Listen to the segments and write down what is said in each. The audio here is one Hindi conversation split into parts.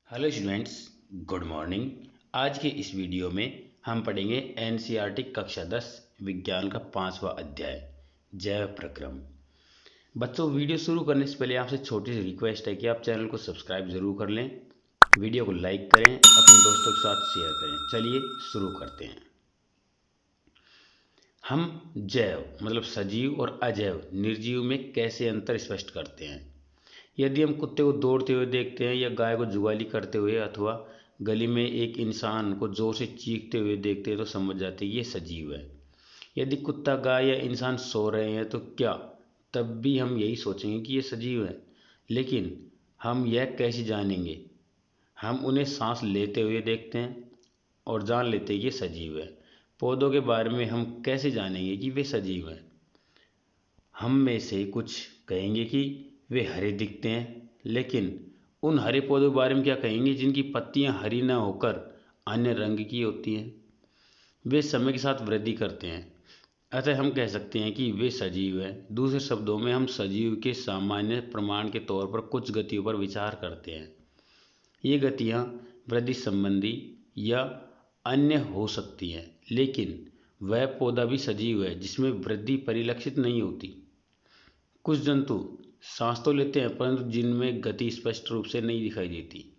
Hello students, good morning. आज के इस वीडियो में हम पढ़ेंगे एनसीईआरटी कक्षा 10 विज्ञान का 5वां अध्याय जैव प्रक्रम। बच्चों, वीडियो शुरू करने से पहले आपसे छोटी सी रिक्वेस्ट है कि आप चैनल को सब्सक्राइब ज़रूर कर लें, वीडियो को लाइक करें, अपने दोस्तों के साथ शेयर करें। चलिए शुरू करते हैं। हम जैव मतलब सजीव और अजैव निर्जीव में कैसे अंतर स्पष्ट करते हैं। यदि हम कुत्ते को दौड़ते हुए देखते हैं या गाय को जुगाली करते हुए अथवा गली में एक इंसान को जोर से चीखते हुए देखते हैं तो समझ जाते हैं ये सजीव है। यदि कुत्ता, गाय या इंसान सो रहे हैं तो क्या तब भी हम यही सोचेंगे कि ये सजीव है। लेकिन हम यह कैसे जानेंगे? हम उन्हें सांस लेते हुए देखते हैं और जान लेते हैं कि ये सजीव है। पौधों के बारे में हम कैसे जानेंगे कि वे सजीव हैं? हम में से कुछ कहेंगे कि वे हरे दिखते हैं, लेकिन उन हरे पौधों के बारे में क्या कहेंगे जिनकी पत्तियां हरी न होकर अन्य रंग की होती हैं? वे समय के साथ वृद्धि करते हैं, अतः हम कह सकते हैं कि वे सजीव हैं। दूसरे शब्दों में, हम सजीव के सामान्य प्रमाण के तौर पर कुछ गतियों पर विचार करते हैं। ये गतियाँ वृद्धि संबंधी या अन्य हो सकती हैं, लेकिन वह पौधा भी सजीव है जिसमें वृद्धि परिलक्षित नहीं होती। कुछ जंतु सांस तो लेते हैं परंतु जिनमें गति स्पष्ट रूप से नहीं दिखाई देती,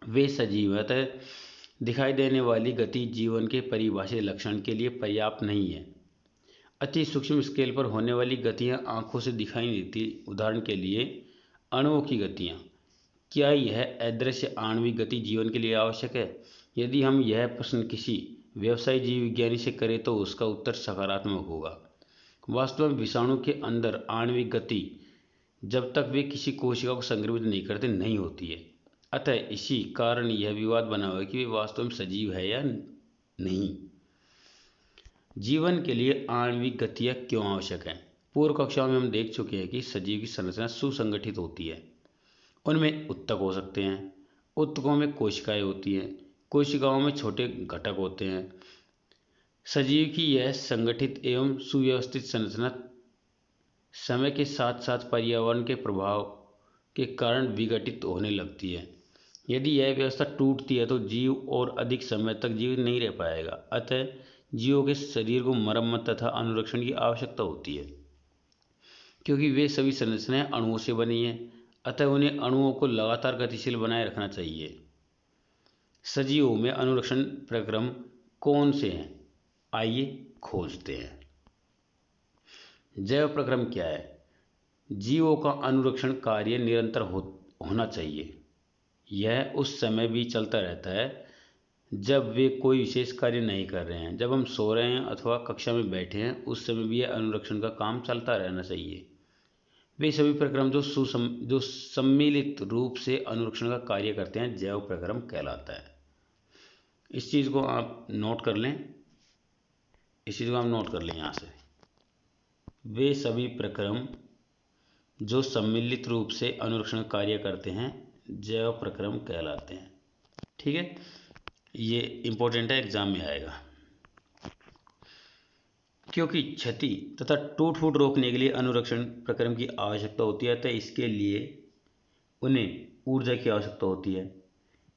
वे सजीव हैं। अतः दिखाई देने वाली गति जीवन के परिभाषित लक्षण के लिए पर्याप्त नहीं है। अति सूक्ष्म स्केल पर होने वाली गतियाँ आंखों से दिखाई नहीं देती। उदाहरण के लिए अणुओं की गतियाँ। क्या यह अदृश्य आणविक गति जीवन के लिए आवश्यक है? यदि हम यह प्रश्न किसी व्यवसायी जीव विज्ञानी से करें तो उसका उत्तर सकारात्मक होगा। वास्तव में विषाणु के अंदर आणविक गति जब तक वे किसी कोशिका को संक्रमित नहीं करते नहीं होती है। अतः इसी कारण यह विवाद बना हुआ है कि वे वास्तव में सजीव है या नहीं। जीवन के लिए आणविक गतियाँ क्यों आवश्यक है? पूर्व कक्षाओं में हम देख चुके हैं कि सजीव की संरचना सुसंगठित होती है। उनमें उत्तक हो सकते हैं, उत्तकों में कोशिकाएं होती हैं, कोशिकाओं में छोटे घटक होते हैं। सजीव की यह संगठित एवं सुव्यवस्थित संरचना समय के साथ साथ पर्यावरण के प्रभाव के कारण विघटित होने लगती है। यदि यह व्यवस्था टूटती है तो जीव और अधिक समय तक जीवित नहीं रह पाएगा। अतः जीवों के शरीर को मरम्मत तथा अनुरक्षण की आवश्यकता होती है। क्योंकि वे सभी संरचनाएं अणुओं से बनी हैं, अतः उन्हें अणुओं को लगातार गतिशील बनाए रखना चाहिए। सजीवों में अनुरक्षण प्रक्रम कौन से हैं? आइए खोजते हैं। जैव प्रक्रम क्या है? जीवों का अनुरक्षण कार्य निरंतर होना चाहिए। यह उस समय भी चलता रहता है जब वे कोई विशेष कार्य नहीं कर रहे हैं। जब हम सो रहे हैं अथवा कक्षा में बैठे हैं उस समय भी यह अनुरक्षण का काम चलता रहना चाहिए। वे सभी प्रक्रम जो सम्मिलित रूप से अनुरक्षण का कार्य करते हैं जैव प्रक्रम कहलाता है। इस चीज़ को आप नोट कर लें, यहाँ से। वे सभी प्रक्रम जो सम्मिलित रूप से अनुरक्षण कार्य करते हैं जैव प्रक्रम कहलाते हैं। ठीक है, ये इंपॉर्टेंट है, एग्जाम में आएगा। क्योंकि क्षति तथा टूट फूट रोकने के लिए अनुरक्षण प्रक्रम की आवश्यकता होती है, तो इसके लिए उन्हें ऊर्जा की आवश्यकता होती है।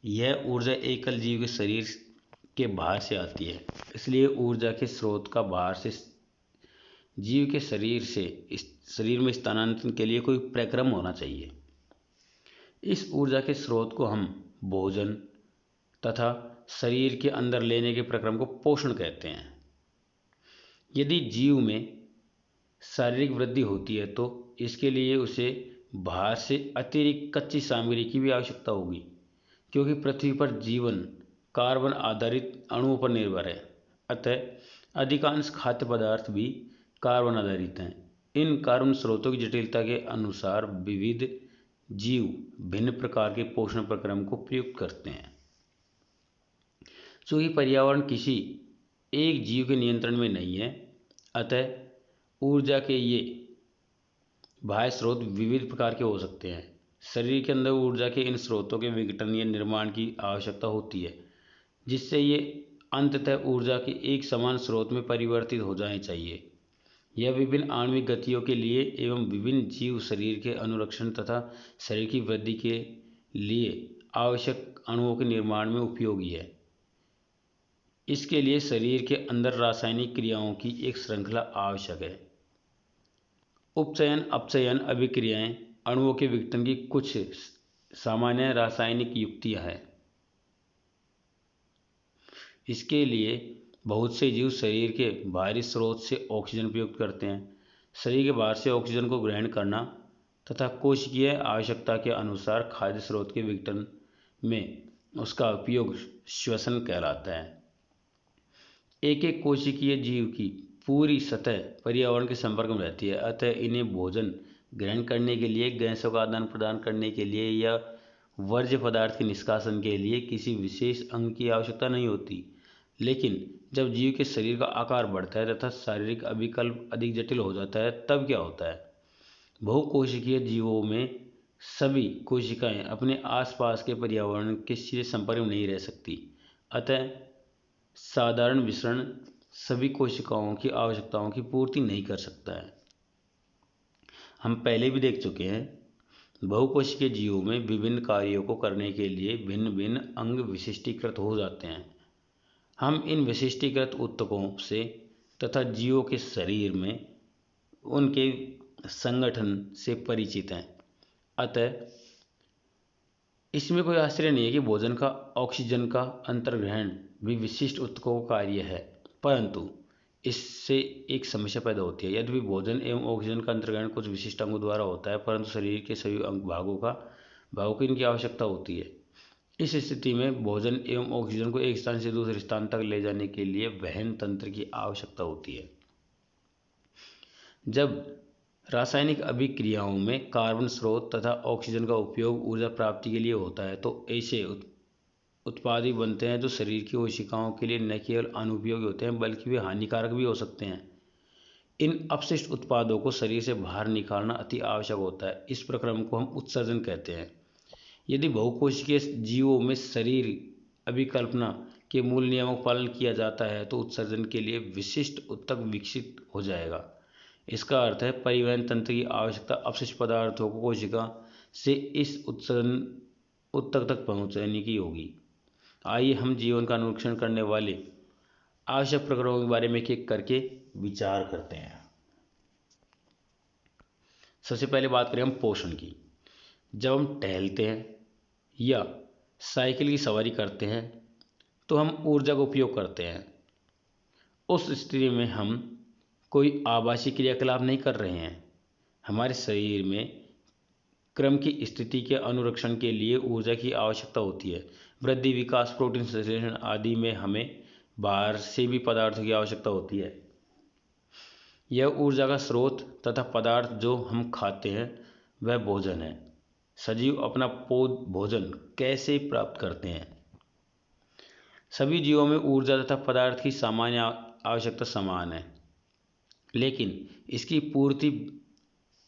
यह ऊर्जा एकल जीव के शरीर के बाहर से आती है, इसलिए ऊर्जा के स्रोत का बाहर से जीव के शरीर में स्थानांतरण के लिए कोई प्रक्रम होना चाहिए। इस ऊर्जा के स्रोत को हम भोजन तथा शरीर के अंदर लेने के प्रक्रम को पोषण कहते हैं। यदि जीव में शारीरिक वृद्धि होती है तो इसके लिए उसे बाहर से अतिरिक्त कच्ची सामग्री की भी आवश्यकता होगी, क्योंकि पृथ्वी पर जीवन कार्बन आधारित अणुओं पर निर्भर है। अतः अधिकांश खाद्य पदार्थ भी कार्बन आधारित हैं। इन कार्बन स्रोतों की जटिलता के अनुसार विविध जीव भिन्न प्रकार के पोषण प्रक्रम को प्रयुक्त करते हैं। चूँकि पर्यावरण किसी एक जीव के नियंत्रण में नहीं है, अतः ऊर्जा के ये बाह्य स्रोत विविध प्रकार के हो सकते हैं। शरीर के अंदर ऊर्जा के इन स्रोतों के विघटन या निर्माण की आवश्यकता होती है, जिससे ये अंततः ऊर्जा के एक समान स्रोत में परिवर्तित हो जाने चाहिए। यह विभिन्न आणविक गतियों के लिए एवं विभिन्न जीव शरीर के अनुरक्षण तथा शरीर की वृद्धि के लिए आवश्यक अणुओं के निर्माण में उपयोगी है। इसके लिए शरीर के अंदर रासायनिक क्रियाओं की एक श्रृंखला आवश्यक है। उपचयन अपचयन अभिक्रियाएं अणुओं के विघटन की कुछ सामान्य रासायनिक युक्तियां हैं। इसके लिए बहुत से जीव शरीर के बाहरी स्रोत से ऑक्सीजन प्रयुक्त करते हैं। शरीर के बाहर से ऑक्सीजन को ग्रहण करना तथा कोशिकीय आवश्यकता के अनुसार खाद्य स्रोत के विघटन में उसका उपयोग श्वसन कहलाता है। एक एक कोशिकीय जीव की पूरी सतह पर्यावरण के संपर्क में रहती है, अतः इन्हें भोजन ग्रहण करने के लिए, गैसों का आदान प्रदान करने के लिए या वर्ज्य पदार्थ के निष्कासन के लिए किसी विशेष अंग की आवश्यकता नहीं होती। लेकिन जब जीव के शरीर का आकार बढ़ता है तथा शारीरिक अभिकल्प अधिक जटिल हो जाता है, तब क्या होता है? बहुकोशिकीय जीवों में सभी कोशिकाएं अपने आसपास के पर्यावरण के सीधे संपर्क में नहीं रह सकती, अतः साधारण विसरण सभी कोशिकाओं की आवश्यकताओं की पूर्ति नहीं कर सकता है। हम पहले भी देख चुके हैं, बहुकोशिकीय जीवों में विभिन्न कार्यों को करने के लिए भिन्न भिन्न अंग विशिष्टीकृत हो जाते हैं। हम इन विशिष्टीकृत ऊतकों से तथा जीवों के शरीर में उनके संगठन से परिचित हैं, अतः इसमें कोई आश्चर्य नहीं है कि भोजन का ऑक्सीजन का अंतर्ग्रहण भी विशिष्ट ऊतकों का कार्य है। परंतु इससे एक समस्या पैदा होती है। यद्यपि भोजन एवं ऑक्सीजन का अंतर्ग्रहण कुछ विशिष्ट अंगों द्वारा होता है, परंतु शरीर के सभी भागों की इनकी आवश्यकता होती है। इस स्थिति में भोजन एवं ऑक्सीजन को एक स्थान से दूसरे स्थान तक ले जाने के लिए वहन तंत्र की आवश्यकता होती है। जब रासायनिक अभिक्रियाओं में कार्बन स्रोत तथा ऑक्सीजन का उपयोग ऊर्जा प्राप्ति के लिए होता है, तो ऐसे उत्पाद भी बनते हैं जो शरीर की कोशिकाओं के लिए न केवल अनुपयोगी होते हैं बल्कि वे हानिकारक भी हो सकते हैं। इन अपशिष्ट उत्पादों को शरीर से बाहर निकालना अति आवश्यक होता है। इस प्रक्रम को हम उत्सर्जन कहते हैं। यदि बहुकोशिकीय जीवों में शरीर अभिकल्पना के मूल नियमों का पालन किया जाता है तो उत्सर्जन के लिए विशिष्ट ऊतक विकसित हो जाएगा। इसका अर्थ है परिवहन तंत्र की आवश्यकता अपशिष्ट पदार्थों को कोशिका से इस उत्सर्जन ऊतक तक पहुंचाने की होगी। आइए हम जीवन का अनुरक्षण करने वाले आवश्यक प्रकरणों के बारे में एक एक करके विचार करते हैं। सबसे पहले बात करें हम पोषण की। जब हम टहलते हैं या साइकिल की सवारी करते हैं तो हम ऊर्जा का उपयोग करते हैं। उस स्थिति में हम कोई आभासी क्रियाकलाप नहीं कर रहे हैं। हमारे शरीर में क्रम की स्थिति के अनुरक्षण के लिए ऊर्जा की आवश्यकता होती है। वृद्धि, विकास, प्रोटीन संश्लेषण आदि में हमें बाहर से भी पदार्थों की आवश्यकता होती है। यह ऊर्जा का स्रोत तथा पदार्थ जो हम खाते हैं वह भोजन है। सजीव अपना भोजन कैसे प्राप्त करते हैं? सभी जीवों में ऊर्जा तथा पदार्थ की सामान्य आवश्यकता समान है, लेकिन इसकी पूर्ति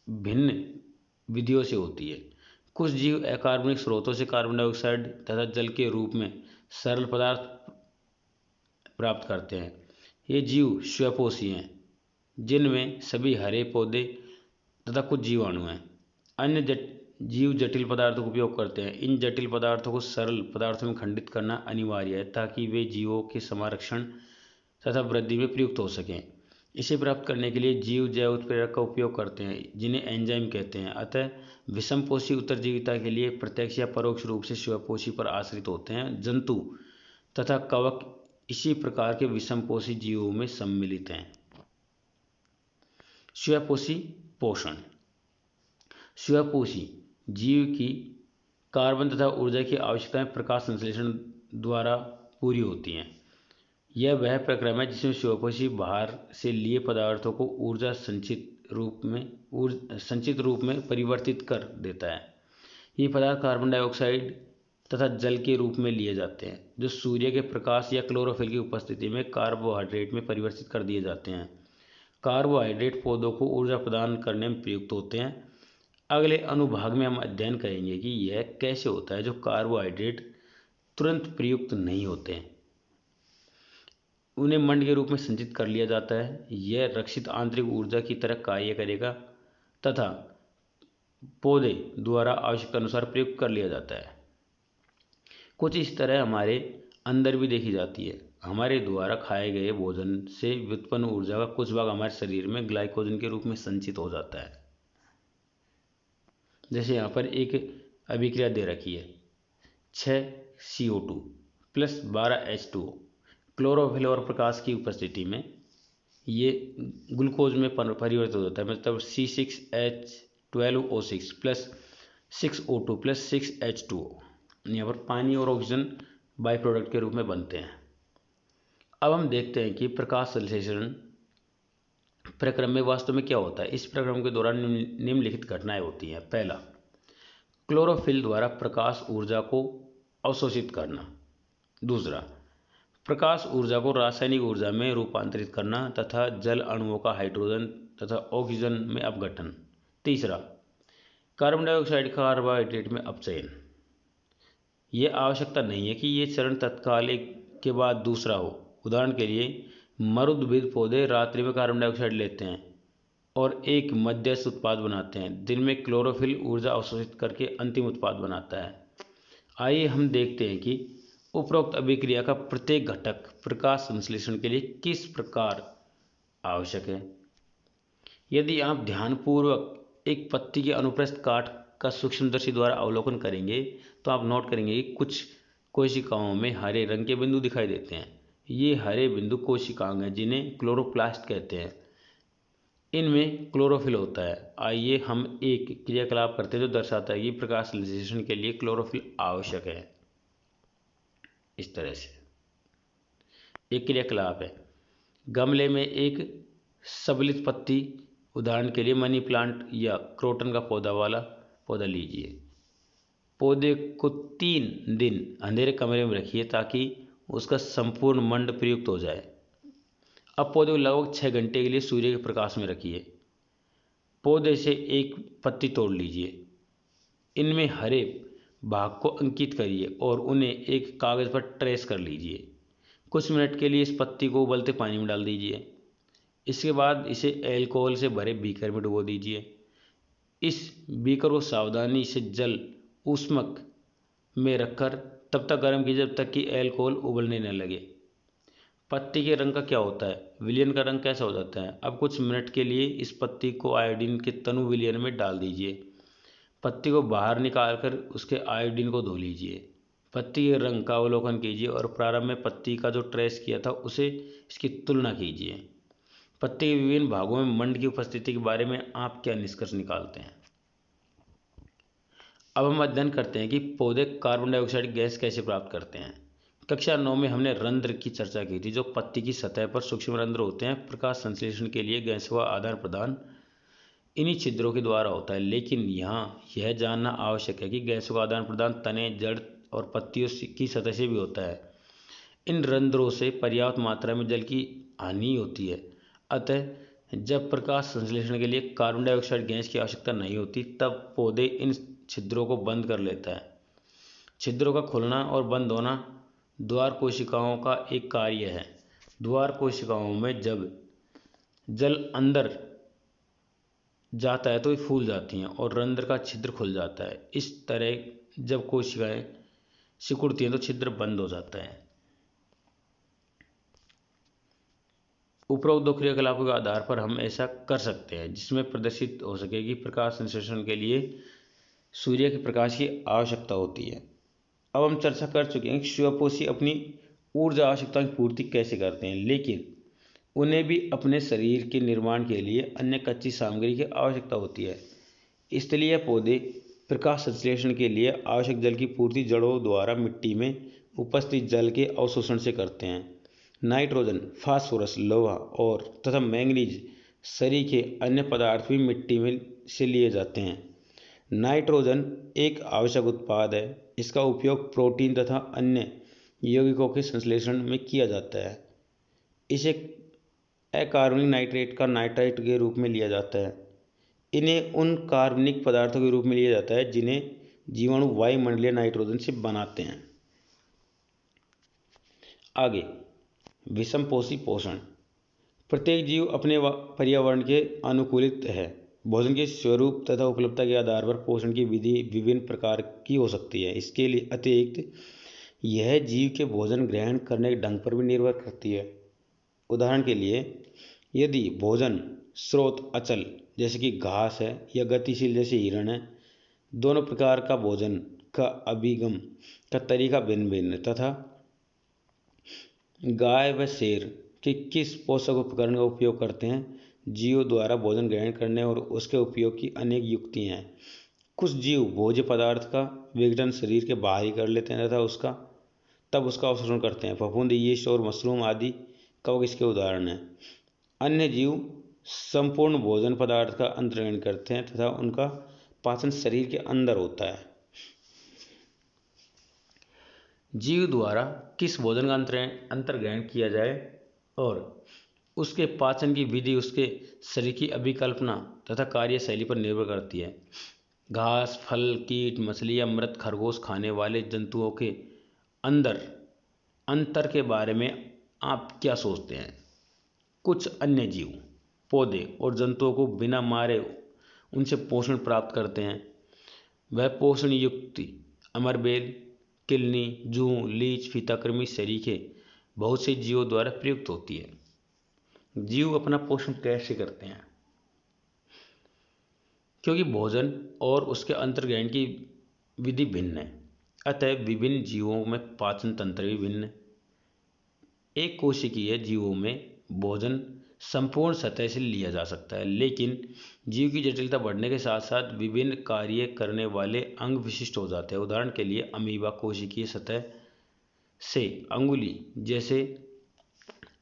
भिन्न विधियों से होती है। कुछ जीव अकार्बनिक स्रोतों से कार्बन डाइऑक्साइड तथा जल के रूप में सरल पदार्थ प्राप्त करते हैं। ये जीव स्वपोषी हैं, जिनमें सभी हरे पौधे तथा कुछ जीवाणु हैं। अन्य जीव जटिल पदार्थों का उपयोग करते हैं। इन जटिल पदार्थों को सरल पदार्थों में खंडित करना अनिवार्य है ताकि वे जीवों के संरक्षण तथा वृद्धि में प्रयुक्त हो सकें। इसे प्राप्त करने के लिए जीव जैव उत्प्रेरक का उपयोग करते हैं, जिन्हें एंजाइम कहते हैं। अतः विषमपोषी उत्तरजीविता के लिए प्रत्यक्ष या परोक्ष रूप से स्वपोषी पर आश्रित होते हैं। जंतु तथा कवक इसी प्रकार के विषमपोषी जीवों में सम्मिलित हैं। स्वपोषी पोषण। स्वपोषी जीव की कार्बन तथा ऊर्जा की आवश्यकताएं प्रकाश संश्लेषण द्वारा पूरी होती हैं। यह वह प्रक्रम है जिसमें स्वपोषी बाहर से लिए पदार्थों को ऊर्जा संचित रूप में परिवर्तित कर देता है। ये पदार्थ कार्बन डाइऑक्साइड तथा जल के रूप में लिए जाते हैं, जो सूर्य के प्रकाश या क्लोरोफिल की उपस्थिति में कार्बोहाइड्रेट में परिवर्तित कर दिए जाते हैं। कार्बोहाइड्रेट पौधों को ऊर्जा प्रदान करने में प्रयुक्त होते हैं। अगले अनुभाग में हम अध्ययन करेंगे कि यह कैसे होता है जो कार्बोहाइड्रेट तुरंत प्रयुक्त नहीं होते हैं। उन्हें मंड के रूप में संचित कर लिया जाता है। यह रक्षित आंतरिक ऊर्जा की तरह कार्य करेगा तथा पौधे द्वारा आवश्यकता अनुसार प्रयुक्त कर लिया जाता है। कुछ इस तरह हमारे अंदर भी देखी जाती है। हमारे द्वारा खाए गए भोजन से व्युत्पन्न ऊर्जा का कुछ भाग हमारे शरीर में ग्लाइकोजन के रूप में संचित हो जाता है। जैसे यहाँ पर एक अभिक्रिया दे रखी है, 6CO2 प्लस 12H2O। क्लोरोफिल और प्रकाश की उपस्थिति में ये ग्लूकोज में परिवर्तित हो जाता है, मतलब C6H12O6 plus 6O2 plus 6H2O। यहाँ पर पानी और ऑक्सीजन बाई प्रोडक्ट के रूप में बनते हैं। अब हम देखते हैं कि प्रकाश संश्लेषण प्रक्रम में वास्तव में क्या होता है। इस प्रक्रम के दौरान निम्नलिखित घटनाएं होती हैं। पहला, क्लोरोफिल द्वारा प्रकाश ऊर्जा को अवशोषित करना। दूसरा, प्रकाश ऊर्जा को रासायनिक ऊर्जा में रूपांतरित करना तथा जल अणुओं का हाइड्रोजन तथा ऑक्सीजन में अपघटन। तीसरा, कार्बन डाइऑक्साइड कार्बोहाइड्रेट में अपचयन। ये आवश्यकता नहीं है कि ये चरण तत्काल एक के बाद दूसरा हो। उदाहरण के लिए मरुद्भिद पौधे रात्रि में कार्बन डाइऑक्साइड लेते हैं और एक मध्यस्थ उत्पाद बनाते हैं। दिन में क्लोरोफिल ऊर्जा अवशोषित करके अंतिम उत्पाद बनाता है। आइए हम देखते हैं कि उपरोक्त अभिक्रिया का प्रत्येक घटक प्रकाश संश्लेषण के लिए किस प्रकार आवश्यक है। यदि आप ध्यानपूर्वक एक पत्ती के अनुप्रस्थ काट का सूक्ष्मदर्शी द्वारा अवलोकन करेंगे तो आप नोट करेंगे कि कुछ कोशिकाओं में हरे रंग के बिंदु दिखाई देते हैं। ये हरे बिंदु कोशिकांग हैं जिन्हें क्लोरोप्लास्ट कहते हैं। इनमें क्लोरोफिल होता है। आइए हम एक क्रियाकलाप करते हैं जो दर्शाता है कि प्रकाश संश्लेषण के लिए क्लोरोफिल आवश्यक है। इस तरह से एक क्रियाकलाप है, गमले में एक सबलित पत्ती, उदाहरण के लिए मनी प्लांट या क्रोटन का पौधा लीजिए। पौधे को 3 दिन अंधेरे कमरे में रखिए ताकि उसका संपूर्ण मंड प्रयुक्त हो जाए। अब पौधे को लगभग 6 घंटे के लिए सूर्य के प्रकाश में रखिए। पौधे से एक पत्ती तोड़ लीजिए, इनमें हरे भाग को अंकित करिए और उन्हें एक कागज़ पर ट्रेस कर लीजिए। कुछ मिनट के लिए इस पत्ती को उबलते पानी में डाल दीजिए। इसके बाद इसे अल्कोहल से भरे बीकर में डुबो दीजिए। इस बीकर को सावधानी से जल ऊष्मक में रखकर तब तक गर्म कीजिए जब तक कि अल्कोहल उबलने न लगे। पत्ती के रंग का क्या होता है, विलयन का रंग कैसा हो जाता है। अब कुछ मिनट के लिए इस पत्ती को आयोडीन के तनु विलयन में डाल दीजिए। पत्ती को बाहर निकालकर उसके आयोडीन को धो लीजिए। पत्ती के रंग का अवलोकन कीजिए और प्रारंभ में पत्ती का जो ट्रेस किया था उसे इसकी तुलना कीजिए। पत्ती के विभिन्न भागों में मंड की उपस्थिति के बारे में आप क्या निष्कर्ष निकालते हैं। अब हम अध्ययन करते हैं कि पौधे कार्बन डाइऑक्साइड गैस कैसे प्राप्त करते हैं। कक्षा 9 में हमने रंध्र की चर्चा की थी, जो पत्ती की सतह पर सूक्ष्म रंध्र होते हैं। प्रकाश संश्लेषण के लिए गैसों का आदान प्रदान इन्हीं छिद्रों के द्वारा होता है, लेकिन यहाँ यह जानना आवश्यक है कि गैसों का आदान प्रदान तने, जड़ और पत्तियों की सतह से भी होता है। इन रंध्रों से पर्याप्त मात्रा में जल की हानि होती है। अतः जब प्रकाश संश्लेषण के लिए कार्बन डाइऑक्साइड गैस की आवश्यकता नहीं होती तब पौधे इन छिद्रों को बंद कर लेता है। छिद्रों का खुलना और बंद होना द्वार कोशिकाओं का एक कार्य है। द्वार कोशिकाओं में जब जल अंदर जाता है तो ये फूल जाती हैं और रंध्र का छिद्र खुल जाता है। इस तरह जब कोशिकाएं सिकुड़ती हैं तो छिद्र बंद हो जाता है। उपरोक्त 2 क्रियाकलापों के आधार पर हम ऐसा कर सकते हैं जिसमें प्रदर्शित हो सके कि प्रकाश संश्लेषण के लिए सूर्य के प्रकाश की आवश्यकता होती है। अब हम चर्चा कर चुके हैं कि स्वपोषी अपनी ऊर्जा आवश्यकताओं की पूर्ति कैसे करते हैं, लेकिन उन्हें भी अपने शरीर के निर्माण के लिए अन्य कच्ची सामग्री की आवश्यकता होती है। इसलिए यह पौधे प्रकाश संश्लेषण के लिए आवश्यक जल की पूर्ति जड़ों द्वारा मिट्टी में उपस्थित जल के अवशोषण से करते हैं। नाइट्रोजन, फास्फोरस, लोहा और तथा मैंगनीज सरीखे अन्य पदार्थ भी मिट्टी में से लिए जाते हैं। नाइट्रोजन एक आवश्यक उत्पाद है। इसका उपयोग प्रोटीन तथा अन्य यौगिकों के संश्लेषण में किया जाता है। इसे अकार्बनिक नाइट्रेट का नाइट्राइट के रूप में लिया जाता है। इन्हें उन कार्बनिक पदार्थों के रूप में लिया जाता है जिन्हें जीवाणु वायुमंडलीय नाइट्रोजन से बनाते हैं। आगे, विषमपोषी पोषण। प्रत्येक जीव अपने पर्यावरण के अनुकूलित है। भोजन के स्वरूप तथा उपलब्धता के आधार पर पोषण की विधि विभिन्न प्रकार की हो सकती है। इसके लिए अतिरिक्त यह जीव के भोजन ग्रहण करने के ढंग पर भी निर्भर करती है। उदाहरण के लिए, यदि भोजन स्रोत अचल जैसे कि घास है या गतिशील जैसे हिरण है, दोनों प्रकार का भोजन का अभिगम का तरीका भिन्न भिन्न तथा गाय व शेर के किस पोषक उपकरण का उपयोग करते हैं। जीवों द्वारा भोजन ग्रहण करने और उसके उपयोग की अनेक युक्तियाँ हैं। कुछ जीव भोज्य पदार्थ का विघटन शरीर के बाहर ही कर लेते हैं तथा तब उसका अवशोषण करते हैं। फफूंद, यीस्ट और मशरूम आदि कवक इसके उदाहरण हैं। अन्य जीव संपूर्ण भोजन पदार्थ का अंतर्ग्रहण करते हैं तथा उनका पाचन शरीर के अंदर होता है। जीव द्वारा किस भोजन का अंतर्ग्रहण किया जाए और उसके पाचन की विधि उसके शरीर की अभिकल्पना तथा कार्यशैली पर निर्भर करती है। घास, फल, कीट, मछली या मृत खरगोश खाने वाले जंतुओं के अंदर अंतर के बारे में आप क्या सोचते हैं? कुछ अन्य जीव, पौधे और जंतुओं को बिना मारे उनसे पोषण प्राप्त करते हैं। वह पोषण युक्ति अमरबेल, किलनी, जूं, लीच, फीताकृमि, सरीखे बहुत से जीवों द्वारा प्रयुक्त होती है। जीव अपना पोषण कैसे करते हैं? क्योंकि भोजन और उसके अंतर्ग्रहण की विधि भिन्न है, अतः विभिन्न जीवों में पाचन तंत्र भी भिन्न है। एक कोशिकीय जीवों में भोजन संपूर्ण सतह से लिया जा सकता है, लेकिन जीव की जटिलता बढ़ने के साथ साथ विभिन्न कार्य करने वाले अंग विशिष्ट हो जाते हैं। उदाहरण के लिए, अमीबा कोशिकीय सतह से अंगुली जैसे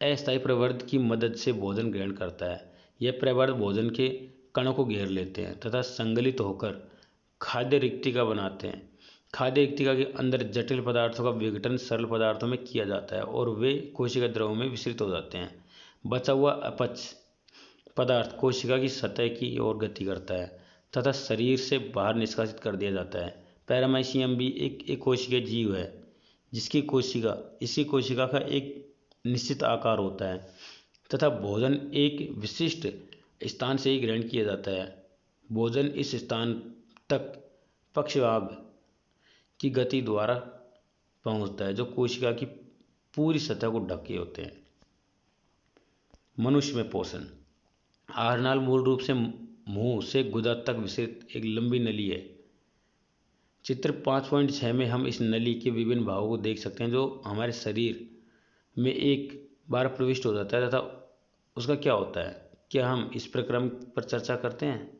अस्थायी प्रवर्ध की मदद से भोजन ग्रहण करता है। यह प्रवर्ध भोजन के कणों को घेर लेते हैं तथा संगलित होकर खाद्य रिक्तिका बनाते हैं। खाद्य रिक्तिका के अंदर जटिल पदार्थों का विघटन सरल पदार्थों में किया जाता है और वे कोशिका द्रव में विसरित हो जाते हैं। बचा हुआ अपच पदार्थ कोशिका की सतह की ओर गति करता है तथा शरीर से बाहर निष्कासित कर दिया जाता है। पैरामीशियम भी एक कोशिकीय जीव है जिसकी इसी कोशिका का एक निश्चित आकार होता है तथा भोजन एक विशिष्ट स्थान से ही ग्रहण किया जाता है। भोजन इस स्थान तक पक्षवाग की गति द्वारा पहुंचता है जो कोशिका की पूरी सतह को ढके होते हैं। मनुष्य में पोषण आहारनाल मूल रूप से मुंह से गुदा तक विस्तृत एक लंबी नली है। चित्र 5.6 में हम इस नली के विभिन्न भागों को देख सकते हैं जो हमारे शरीर में एक बार प्रविष्ट हो जाता है तथा उसका क्या होता है। क्या हम इस प्रक्रम पर चर्चा करते हैं?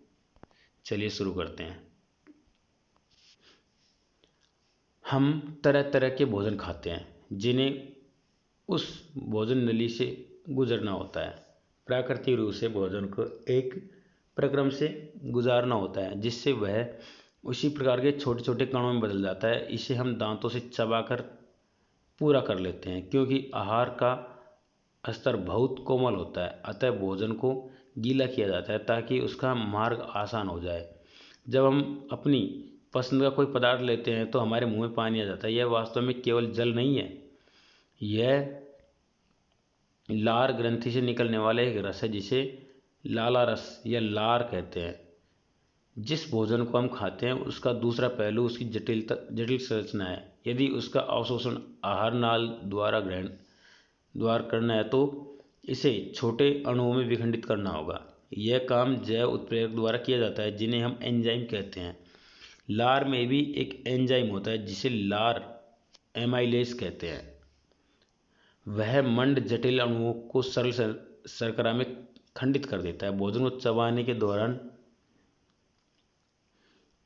चलिए शुरू करते हैं। हम तरह तरह के भोजन खाते हैं जिन्हें उस भोजन नली से गुजरना होता है। प्राकृतिक रूप से भोजन को एक प्रक्रम से गुजारना होता है जिससे वह उसी प्रकार के छोटे छोटे कणों में बदल जाता है। इसे हम दांतों से चबाकर पूरा कर लेते हैं। क्योंकि आहार का स्तर बहुत कोमल होता है, अतः भोजन को गीला किया जाता है ताकि उसका मार्ग आसान हो जाए। जब हम अपनी पसंद का कोई पदार्थ लेते हैं तो हमारे मुंह में पानी आ जाता है। यह वास्तव में केवल जल नहीं है, यह लार ग्रंथि से निकलने वाला एक रस है जिसे लाला रस या लार कहते हैं। जिस भोजन को हम खाते हैं उसका दूसरा पहलू उसकी जटिल संरचना है। यदि उसका अवशोषण आहार नाल द्वारा करना है तो इसे छोटे अणुओं में विखंडित करना होगा। यह काम जैव उत्प्रेरक द्वारा किया जाता है जिन्हें हम एंजाइम कहते हैं। लार में भी एक एंजाइम होता है जिसे लार एमाइलेज कहते हैं। वह मंड जटिल अणुओं को सरल शर्करा में खंडित कर देता है। भोजन को चबाने के दौरान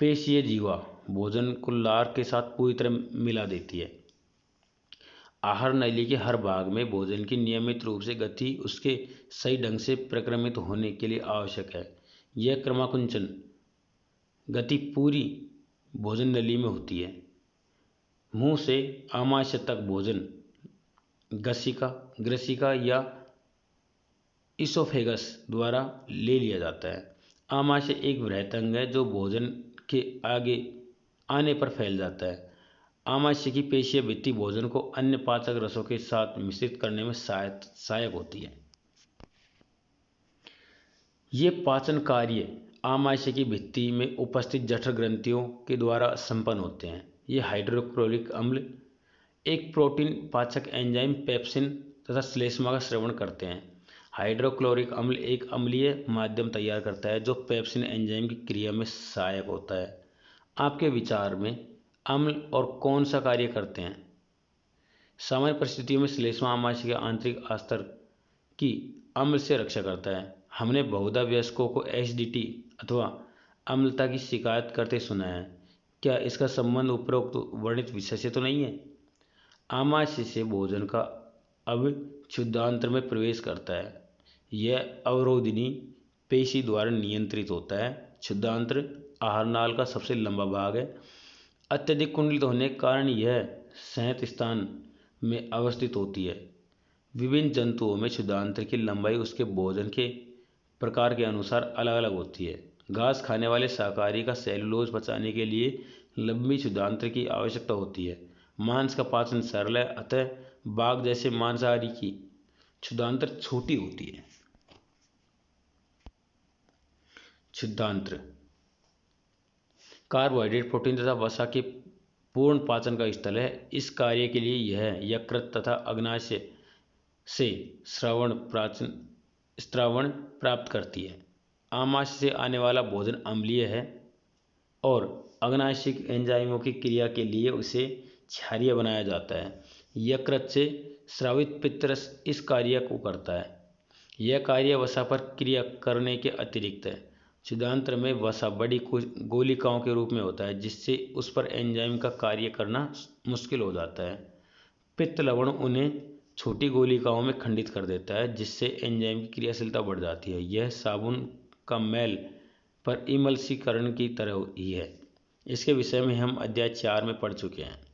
पेशीय जीवा भोजन को लार के साथ पूरी तरह मिला देती है। आहार नली के हर भाग में भोजन की नियमित रूप से गति उसके सही ढंग से प्रक्रमित होने के लिए आवश्यक है। यह क्रमाकुंचन गति पूरी भोजन नली में होती है। मुंह से आमाशय तक भोजन ग्रसिका या इसोफेगस द्वारा ले लिया जाता है। आमाशय एक वृहत अंग है जो भोजन के आगे आने पर फैल जाता है। आमाशय की पेशीय भित्ति भोजन को अन्य पाचक रसों के साथ मिश्रित करने में सहायक होती है। ये पाचन कार्य आमाशय की भित्ति में उपस्थित जठर ग्रंथियों के द्वारा संपन्न होते हैं। ये हाइड्रोक्लोरिक अम्ल एक प्रोटीन पाचक एंजाइम पेप्सिन तथा श्लेष्मा का स्रवण करते हैं। हाइड्रोक्लोरिक अम्ल एक अम्लीय माध्यम तैयार करता है जो पेप्सिन एंजाइम की क्रिया में सहायक होता है। आपके विचार में अम्ल और कौन सा कार्य करते हैं? सामान्य परिस्थितियों में श्लेष्मा आमाशय के आंतरिक अस्तर की अम्ल से रक्षा करता है। हमने बहुधा वयस्कों को एसिडिटी अथवा अम्लता की शिकायत करते सुना है। क्या इसका संबंध उपरोक्त वर्णित विषय से तो नहीं है? आमाशय से भोजन का अभिक्षुद्रांत्र में प्रवेश करता है। यह अवरोधिनी पेशी द्वारा नियंत्रित होता है। क्षुद्रांत्र आहार नाल का सबसे लंबा भाग है। अत्यधिक कुंडलित होने के कारण यह संहत स्थान में अवस्थित होती है। विभिन्न जंतुओं में क्षुद्रांत्र की लंबाई उसके भोजन के प्रकार के अनुसार अलग अलग होती है। घास खाने वाले शाकाहारी का सेलुलोज पचाने के लिए लंबी क्षुद्रांत्र की आवश्यकता होती है। मांस का पाचन सरल है, अतः बाघ जैसे मांसाहारी की क्षुद्रांत्र छोटी होती है। क्षुद्रांत्र कार्बोहाइड्रेट, प्रोटीन तथा वसा के पूर्ण पाचन का स्थल है। इस कार्य के लिए यह यकृत तथा अग्नाशय से स्रावण प्राप्त करती है। आमाशय से आने वाला भोजन अम्लीय है और अग्नाशयिक एंजाइमों की क्रिया के लिए उसे क्षारीय बनाया जाता है। यकृत से स्रावित पित्तरस इस कार्य को करता है। यह कार्य वसा पर क्रिया करने के अतिरिक्त है। क्षुद्रांत्र में वसा बड़ी गोलिकाओं के रूप में होता है जिससे उस पर एंजाइम का कार्य करना मुश्किल हो जाता है। पित्त लवण उन्हें छोटी गोलिकाओं में खंडित कर देता है जिससे एंजाइम की क्रियाशीलता बढ़ जाती है। यह साबुन का मैल पर इमल्सीकरण की तरह ही है। इसके विषय में हम अध्याय 4 में पढ़ चुके हैं।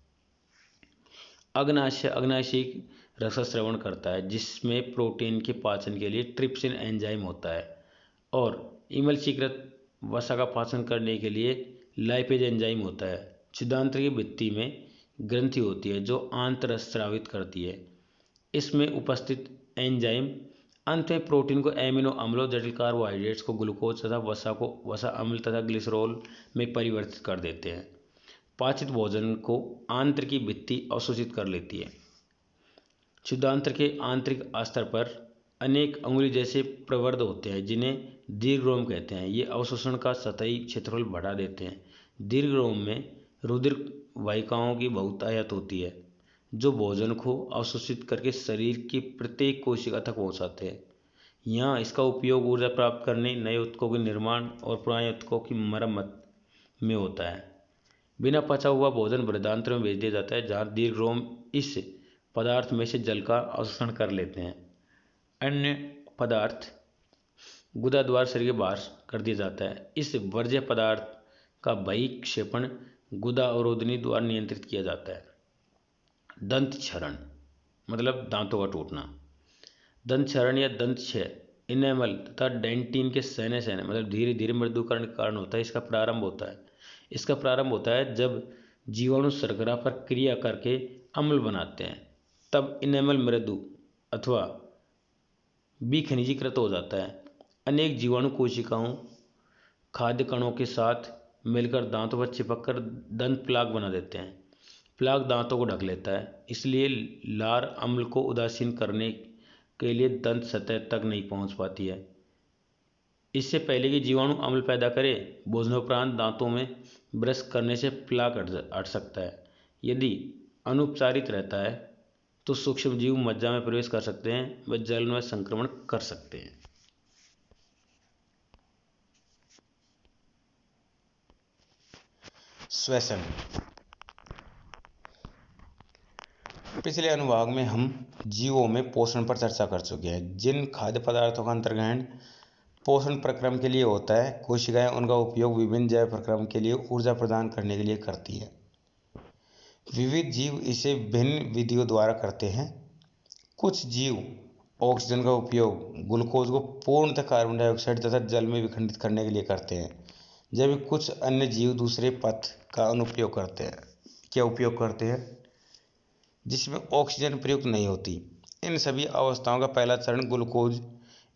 अग्नाशयिक रसस्रवण करता है जिसमें प्रोटीन के पाचन के लिए ट्रिप्सिन एंजाइम होता है और इमल्सीकृत वसा का पाचन करने के लिए लाइपेज एंजाइम होता है। क्षुद्रांत्र की भित्ति में ग्रंथि होती है जो आंतररस स्रावित करती है। इसमें उपस्थित एंजाइम अंत में प्रोटीन को एमिनो अम्लों, जटिल कार्बोहाइड्रेट्स को ग्लूकोज तथा वसा को वसा अम्ल तथा ग्लिसरॉल में परिवर्तित कर देते हैं। पाचित भोजन को आंत्र की भित्ति अवशोषित कर लेती है। क्षुद्रांत्र के आंतरिक अस्तर पर अनेक अंगुली जैसे प्रवर्ध होते हैं जिन्हें दीर्घरोम कहते हैं। ये अवशोषण का सतही क्षेत्रफल बढ़ा देते हैं। दीर्घरोम में रुधिर वाहिकाओं की बहुतायत होती है जो भोजन को अवशोषित करके शरीर की प्रत्येक कोशिका तक पहुंचाते हैं। यहाँ इसका उपयोग ऊर्जा प्राप्त करने, नए ऊतकों के निर्माण और पुराने ऊतकों की मरम्मत में होता है। बिना पचा हुआ भोजन बृहदान्त्र में भेज दिया जाता है जहाँ दीर्घरोम इस पदार्थ में से जल का अवशोषण कर लेते हैं। अन्य पदार्थ गुदा द्वारा शरीर के बाहर कर दिया जाता है। इस वर्ज्य पदार्थ का बहिक्षेपण गुदा अवरोधिनी द्वारा नियंत्रित किया जाता है। दंत क्षरण मतलब दांतों का टूटना। दंत क्षरण या दंत क्षय इनेमल तथा डेंटिन के सहने मतलब धीरे धीरे मृदुकरण के कारण होता है। इसका प्रारंभ होता है जब जीवाणु शर्करा पर क्रिया करके अम्ल बनाते हैं, तब इनेमल मृदु अथवा विखनिजीकृत हो जाता है। अनेक जीवाणु कोशिकाओं खाद्य कणों के साथ मिलकर दांतों पर चिपककर दंत प्लाक बना देते हैं। प्लाक दांतों को ढक लेता है, इसलिए लार अम्ल को उदासीन करने के लिए दंत सतह तक नहीं पहुंच पाती है। इससे पहले कि जीवाणु अम्ल पैदा करे, भोजनोपरांत दांतों में ब्रश करने से प्लाक हट सकता है। यदि अनुपचारित रहता है तो सूक्ष्म जीव मज्जा में प्रवेश कर सकते हैं व जल में संक्रमण कर सकते हैं। श्वसन। पिछले अनुभाग में हम जीवों में पोषण पर चर्चा कर चुके हैं। जिन खाद्य पदार्थों का अंतर्ग्रहण पोषण प्रक्रम के लिए होता है, कोशिकाएं उनका उपयोग विभिन्न जैव प्रक्रम के लिए ऊर्जा प्रदान करने के लिए करती है। विविध जीव इसे भिन्न विधियों द्वारा करते हैं। कुछ जीव ऑक्सीजन का उपयोग ग्लूकोज को पूर्णतः कार्बन डाइऑक्साइड तथा जल में विखंडित करने के लिए करते हैं, जबकि कुछ अन्य जीव दूसरे पथ का उपयोग करते हैं जिसमें ऑक्सीजन प्रयुक्त नहीं होती। इन सभी अवस्थाओं का पहला चरण ग्लूकोज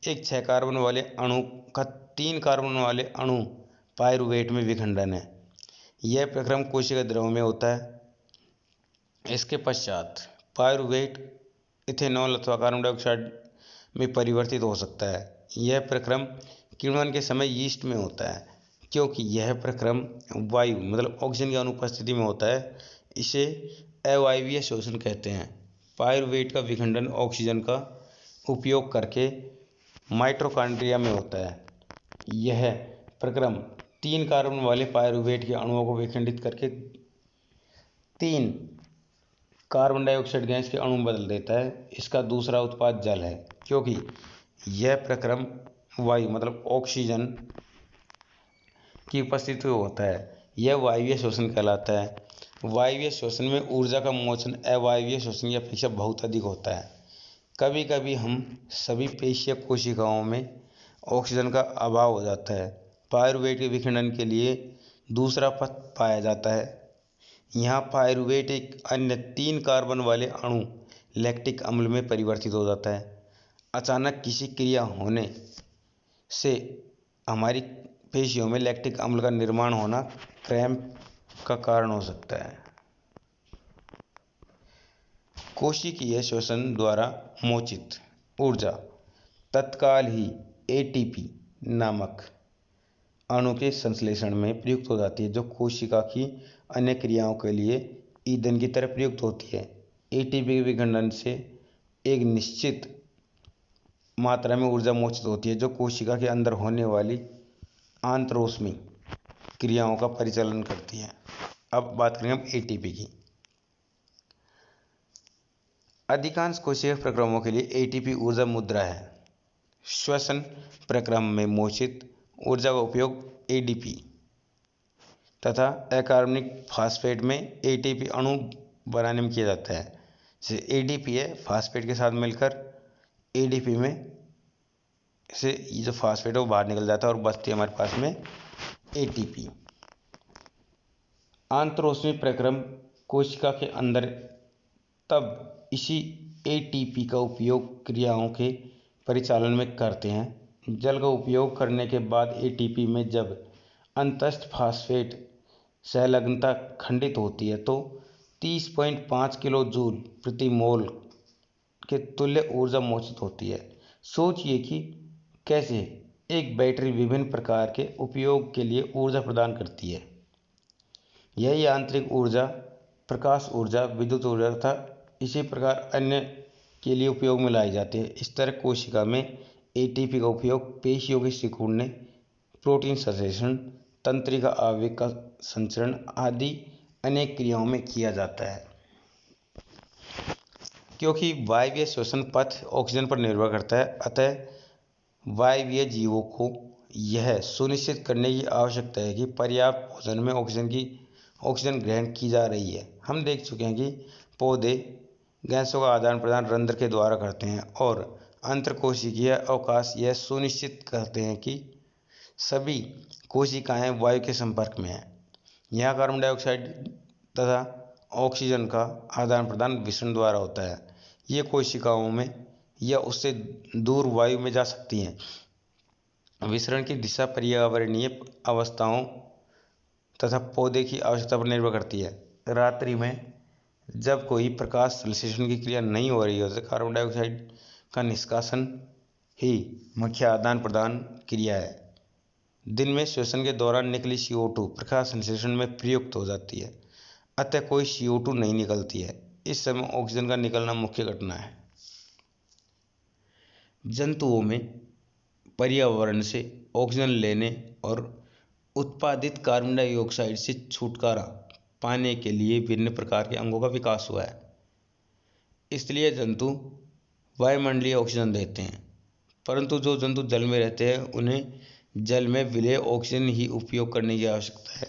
एक 6 कार्बन वाले अणु का 3 कार्बन वाले अणु पायरुवेट में विखंडन है। यह प्रक्रम कोशिका द्रव में होता है। इसके पश्चात पायरुवेट इथेनॉल अथवा कार्बन डाइऑक्साइड में परिवर्तित हो सकता है। यह प्रक्रम किण्वन के समय यीस्ट में होता है। क्योंकि यह प्रक्रम वायु मतलब ऑक्सीजन की अनुपस्थिति में होता है, इसे अवायवीय श्वसन कहते हैं। पायरुवेट का विखंडन ऑक्सीजन का उपयोग करके माइटोकॉन्ड्रिया में होता है। यह प्रक्रम 3 कार्बन वाले पायरुवेट के अणुओं को विखंडित करके 3 कार्बन डाइऑक्साइड गैस के अणु में बदल देता है। इसका दूसरा उत्पाद जल है। क्योंकि यह प्रक्रम वायु मतलब ऑक्सीजन की उपस्थिति में होता है, यह वायवीय श्वसन कहलाता है। वायवीय श्वसन में ऊर्जा का मोचन अवायवीय श्वसन की अपेक्षा बहुत अधिक होता है। कभी कभी हम सभी पेशीय कोशिकाओं में ऑक्सीजन का अभाव हो जाता है। पायरुवेट के विखंडन के लिए दूसरा पथ पाया जाता है। यहाँ पायरुवेट एक अन्य 3 कार्बन वाले अणु लैक्टिक अम्ल में परिवर्तित हो जाता है। अचानक किसी क्रिया होने से हमारी पेशियों में लैक्टिक अम्ल का निर्माण होना क्रैम्प का कारण हो सकता है। कोशिकीय श्वसन द्वारा मोचित ऊर्जा तत्काल ही एटीपी नामक अणु के संश्लेषण में प्रयुक्त हो जाती है, जो कोशिका की अन्य क्रियाओं के लिए ईंधन की तरह प्रयुक्त होती है। एटीपी के विखंडन से एक निश्चित मात्रा में ऊर्जा मोचित होती है, जो कोशिका के अंदर होने वाली आंतरोष्मी क्रियाओं का परिचालन करती है। अब बात करेंगे हम एटीपी की। अधिकांश कोशिकीय प्रक्रमों के लिए एटीपी ऊर्जा मुद्रा है। श्वसन प्रक्रम में मोचित ऊर्जा का उपयोग एडीपी तथा अकार्बनिक फास्फेट में एटीपी अणु बनाने में किया जाता है। जैसे एडीपी है, फास्फेट के साथ मिलकर एडीपी में से ये जो फास्फेट है वो बाहर निकल जाता है और बचती है हमारे पास में एटीपी। आंतरोष्मी प्रक्रम कोशिका के अंदर तब इसी एटीपी का उपयोग क्रियाओं के परिचालन में करते हैं। जल का उपयोग करने के बाद एटीपी में जब अंतस्थ फास्फेट संलग्नता खंडित होती है तो 30.5 किलो जूल प्रति मोल के तुल्य ऊर्जा मोचित होती है। सोचिए कि कैसे एक बैटरी विभिन्न प्रकार के उपयोग के लिए ऊर्जा प्रदान करती है। यही आंतरिक ऊर्जा प्रकाश ऊर्जा, विद्युत ऊर्जा तथा इसी प्रकार अन्य के लिए उपयोग में लाई जाती है। इस तरह कोशिका में एटीपी का उपयोग पेशियों की सिकुड़ने, प्रोटीन संश्लेषण, तंत्रिका आवेग का संचरण आदि अनेक क्रियाओं में किया जाता है। क्योंकि वायवीय श्वसन पथ ऑक्सीजन पर निर्भर करता है, अतः वायवीय जीवों को यह सुनिश्चित करने की आवश्यकता है कि पर्याप्त भोजन में ऑक्सीजन ग्रहण की जा रही है। हम देख चुके हैं कि पौधे गैसों का आदान प्रदान रंध्र के द्वारा करते हैं और अंतरकोशिकीय अवकाश यह सुनिश्चित करते हैं कि सभी कोशिकाएं वायु के संपर्क में हैं। यहाँ कार्बन डाइऑक्साइड तथा ऑक्सीजन का आदान प्रदान विसरण द्वारा होता है। ये कोशिकाओं में या उससे दूर वायु में जा सकती हैं। विसरण की दिशा पर्यावरणीय अवस्थाओं तथा पौधे की आवश्यकता पर निर्भर करती है। रात्रि में जब कोई प्रकाश संश्लेषण की क्रिया नहीं हो रही हो तो कार्बन डाइऑक्साइड का निष्कासन ही मुख्य आदान प्रदान क्रिया है। दिन में श्वसन के दौरान निकली CO2 प्रकाश संश्लेषण में प्रयुक्त हो जाती है, अतः कोई CO2 नहीं निकलती है। इस समय ऑक्सीजन का निकलना मुख्य घटना है। जंतुओं में पर्यावरण से ऑक्सीजन लेने और उत्पादित कार्बन डाइऑक्साइड से छुटकारा पाने के लिए विभिन्न प्रकार के अंगों का विकास हुआ है। इसलिए जंतु वायुमंडलीय ऑक्सीजन देते हैं, परंतु जो जंतु जल में रहते हैं उन्हें जल में विलेय ऑक्सीजन ही उपयोग करने की आवश्यकता है।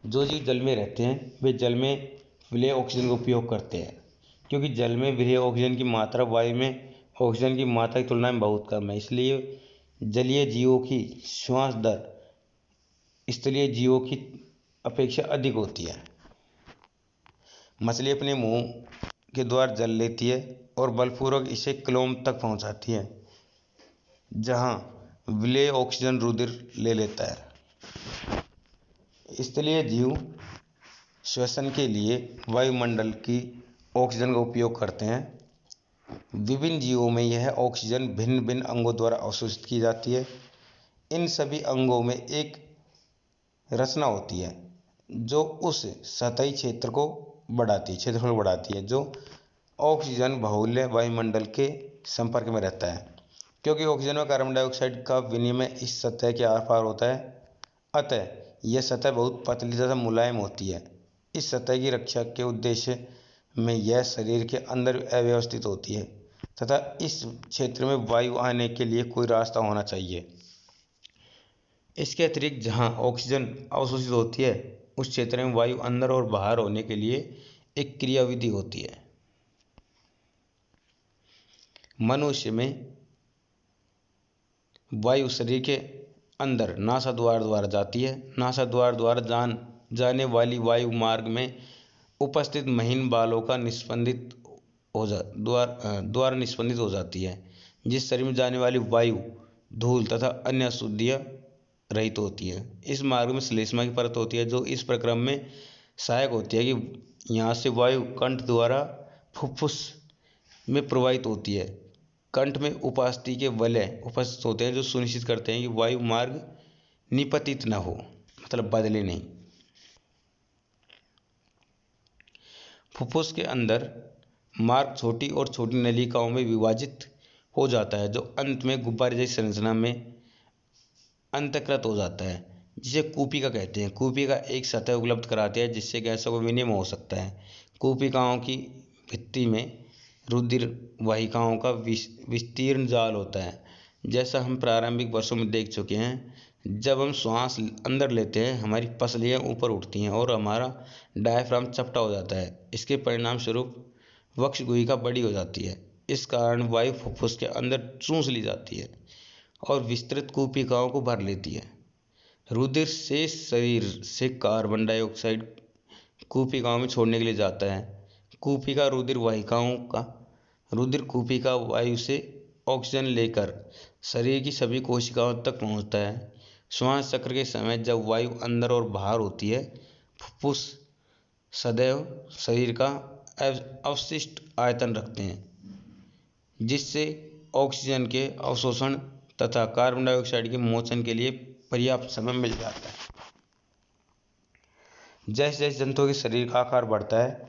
जो जीव जल में रहते हैं वे जल में विलेय ऑक्सीजन का उपयोग करते हैं, क्योंकि जल में विलेय ऑक्सीजन की मात्रा वायु में ऑक्सीजन की मात्रा की तुलना में बहुत कम है। इसलिए जलीय जीवों की श्वास दर स्थलीय जीवों की अपेक्षा अधिक होती है। मछली अपने मुंह के द्वारा जल लेती है और बलपूर्वक इसे क्लोम तक पहुंचाती है, जहां विलेय ऑक्सीजन रुधिर ले लेता है। स्थलीय जीव श्वसन के लिए वायुमंडल की ऑक्सीजन का उपयोग करते हैं। विभिन्न जीवों में यह ऑक्सीजन भिन्न भिन्न अंगों द्वारा अवशोषित की जाती है। इन सभी अंगों में एक रचना होती है जो उस सतही क्षेत्र को बढ़ाती है, क्षेत्रफल बढ़ाती है, जो ऑक्सीजन बहुल्य वायुमंडल के संपर्क में रहता है। क्योंकि ऑक्सीजन व कार्बन डाइऑक्साइड का विनिमय इस सतह के आर पार होता है, अतः यह सतह बहुत पतली तथा मुलायम होती है। इस सतह की रक्षा के उद्देश्य में यह शरीर के अंदर अव्यवस्थित होती है तथा इस क्षेत्र में वायु आने के लिए कोई रास्ता होना चाहिए। इसके अतिरिक्त जहाँ ऑक्सीजन अवशोषित होती है उस क्षेत्र में वायु अंदर और बाहर होने के लिए एक क्रियाविधि होती है। मनुष्य में वायु शरीर के अंदर नासाद्वार द्वारा जाती है। नासाद्वार द्वारा जाने वाली वायु मार्ग में उपस्थित महीन बालों का द्वारा निस्पंदित हो जाती है, जिस शरीर में जाने वाली वायु धूल तथा अन्य अशुद्धियाँ रहित होती है। इस मार्ग में श्लेष्मा की परत होती है जो इस प्रक्रम में सहायक होती है कि यहाँ से वायु कंठ द्वारा फुफ्फुस में प्रवाहित होती है। कंठ में उपास्थि के वलय उपस्थित होते हैं जो सुनिश्चित करते हैं कि वायु मार्ग निपतित न हो, मतलब बदले नहीं। फुफ्फुस के अंदर मार्ग छोटी और छोटी नलिकाओं में विभाजित हो जाता है जो अंत में गुब्बारे जैसी संरचना में अंतःकृत हो जाता है, जिसे कूपिका कहते हैं। कूपिका एक सतह उपलब्ध कराती है जिससे गैसों का विनिमय हो सकता है। कूपिकाओं की भित्ति में रुधिर वाहिकाओं का विस्तीर्ण जाल होता है। जैसा हम प्रारंभिक वर्षों में देख चुके हैं, जब हम श्वास अंदर लेते हैं हमारी पसलियाँ ऊपर उठती हैं और हमारा डायफ्राम चपटा हो जाता है। इसके परिणाम स्वरूप वक्ष गुहिका बड़ी हो जाती है। इस कारण वायु फुफ्फुस के अंदर चूस ली जाती है और विस्तृत कूपिकाओं को भर लेती है। रुधिर शेष शरीर से कार्बन डाइऑक्साइड कूपिकाओं में छोड़ने के लिए जाता है। कूपिका रुधिर वाहिकाओं का रुधिर कूपिका वायु से ऑक्सीजन लेकर शरीर की सभी कोशिकाओं तक पहुंचता है। श्वास चक्र के समय जब वायु अंदर और बाहर होती है, फुफ्फुस सदैव शरीर का अवशिष्ट आयतन रखते हैं, जिससे ऑक्सीजन के अवशोषण तथा कार्बन डाइऑक्साइड के मोचन के लिए पर्याप्त समय मिल जाता है। जैसे जैसे जंतुओं के शरीर का आकार बढ़ता है,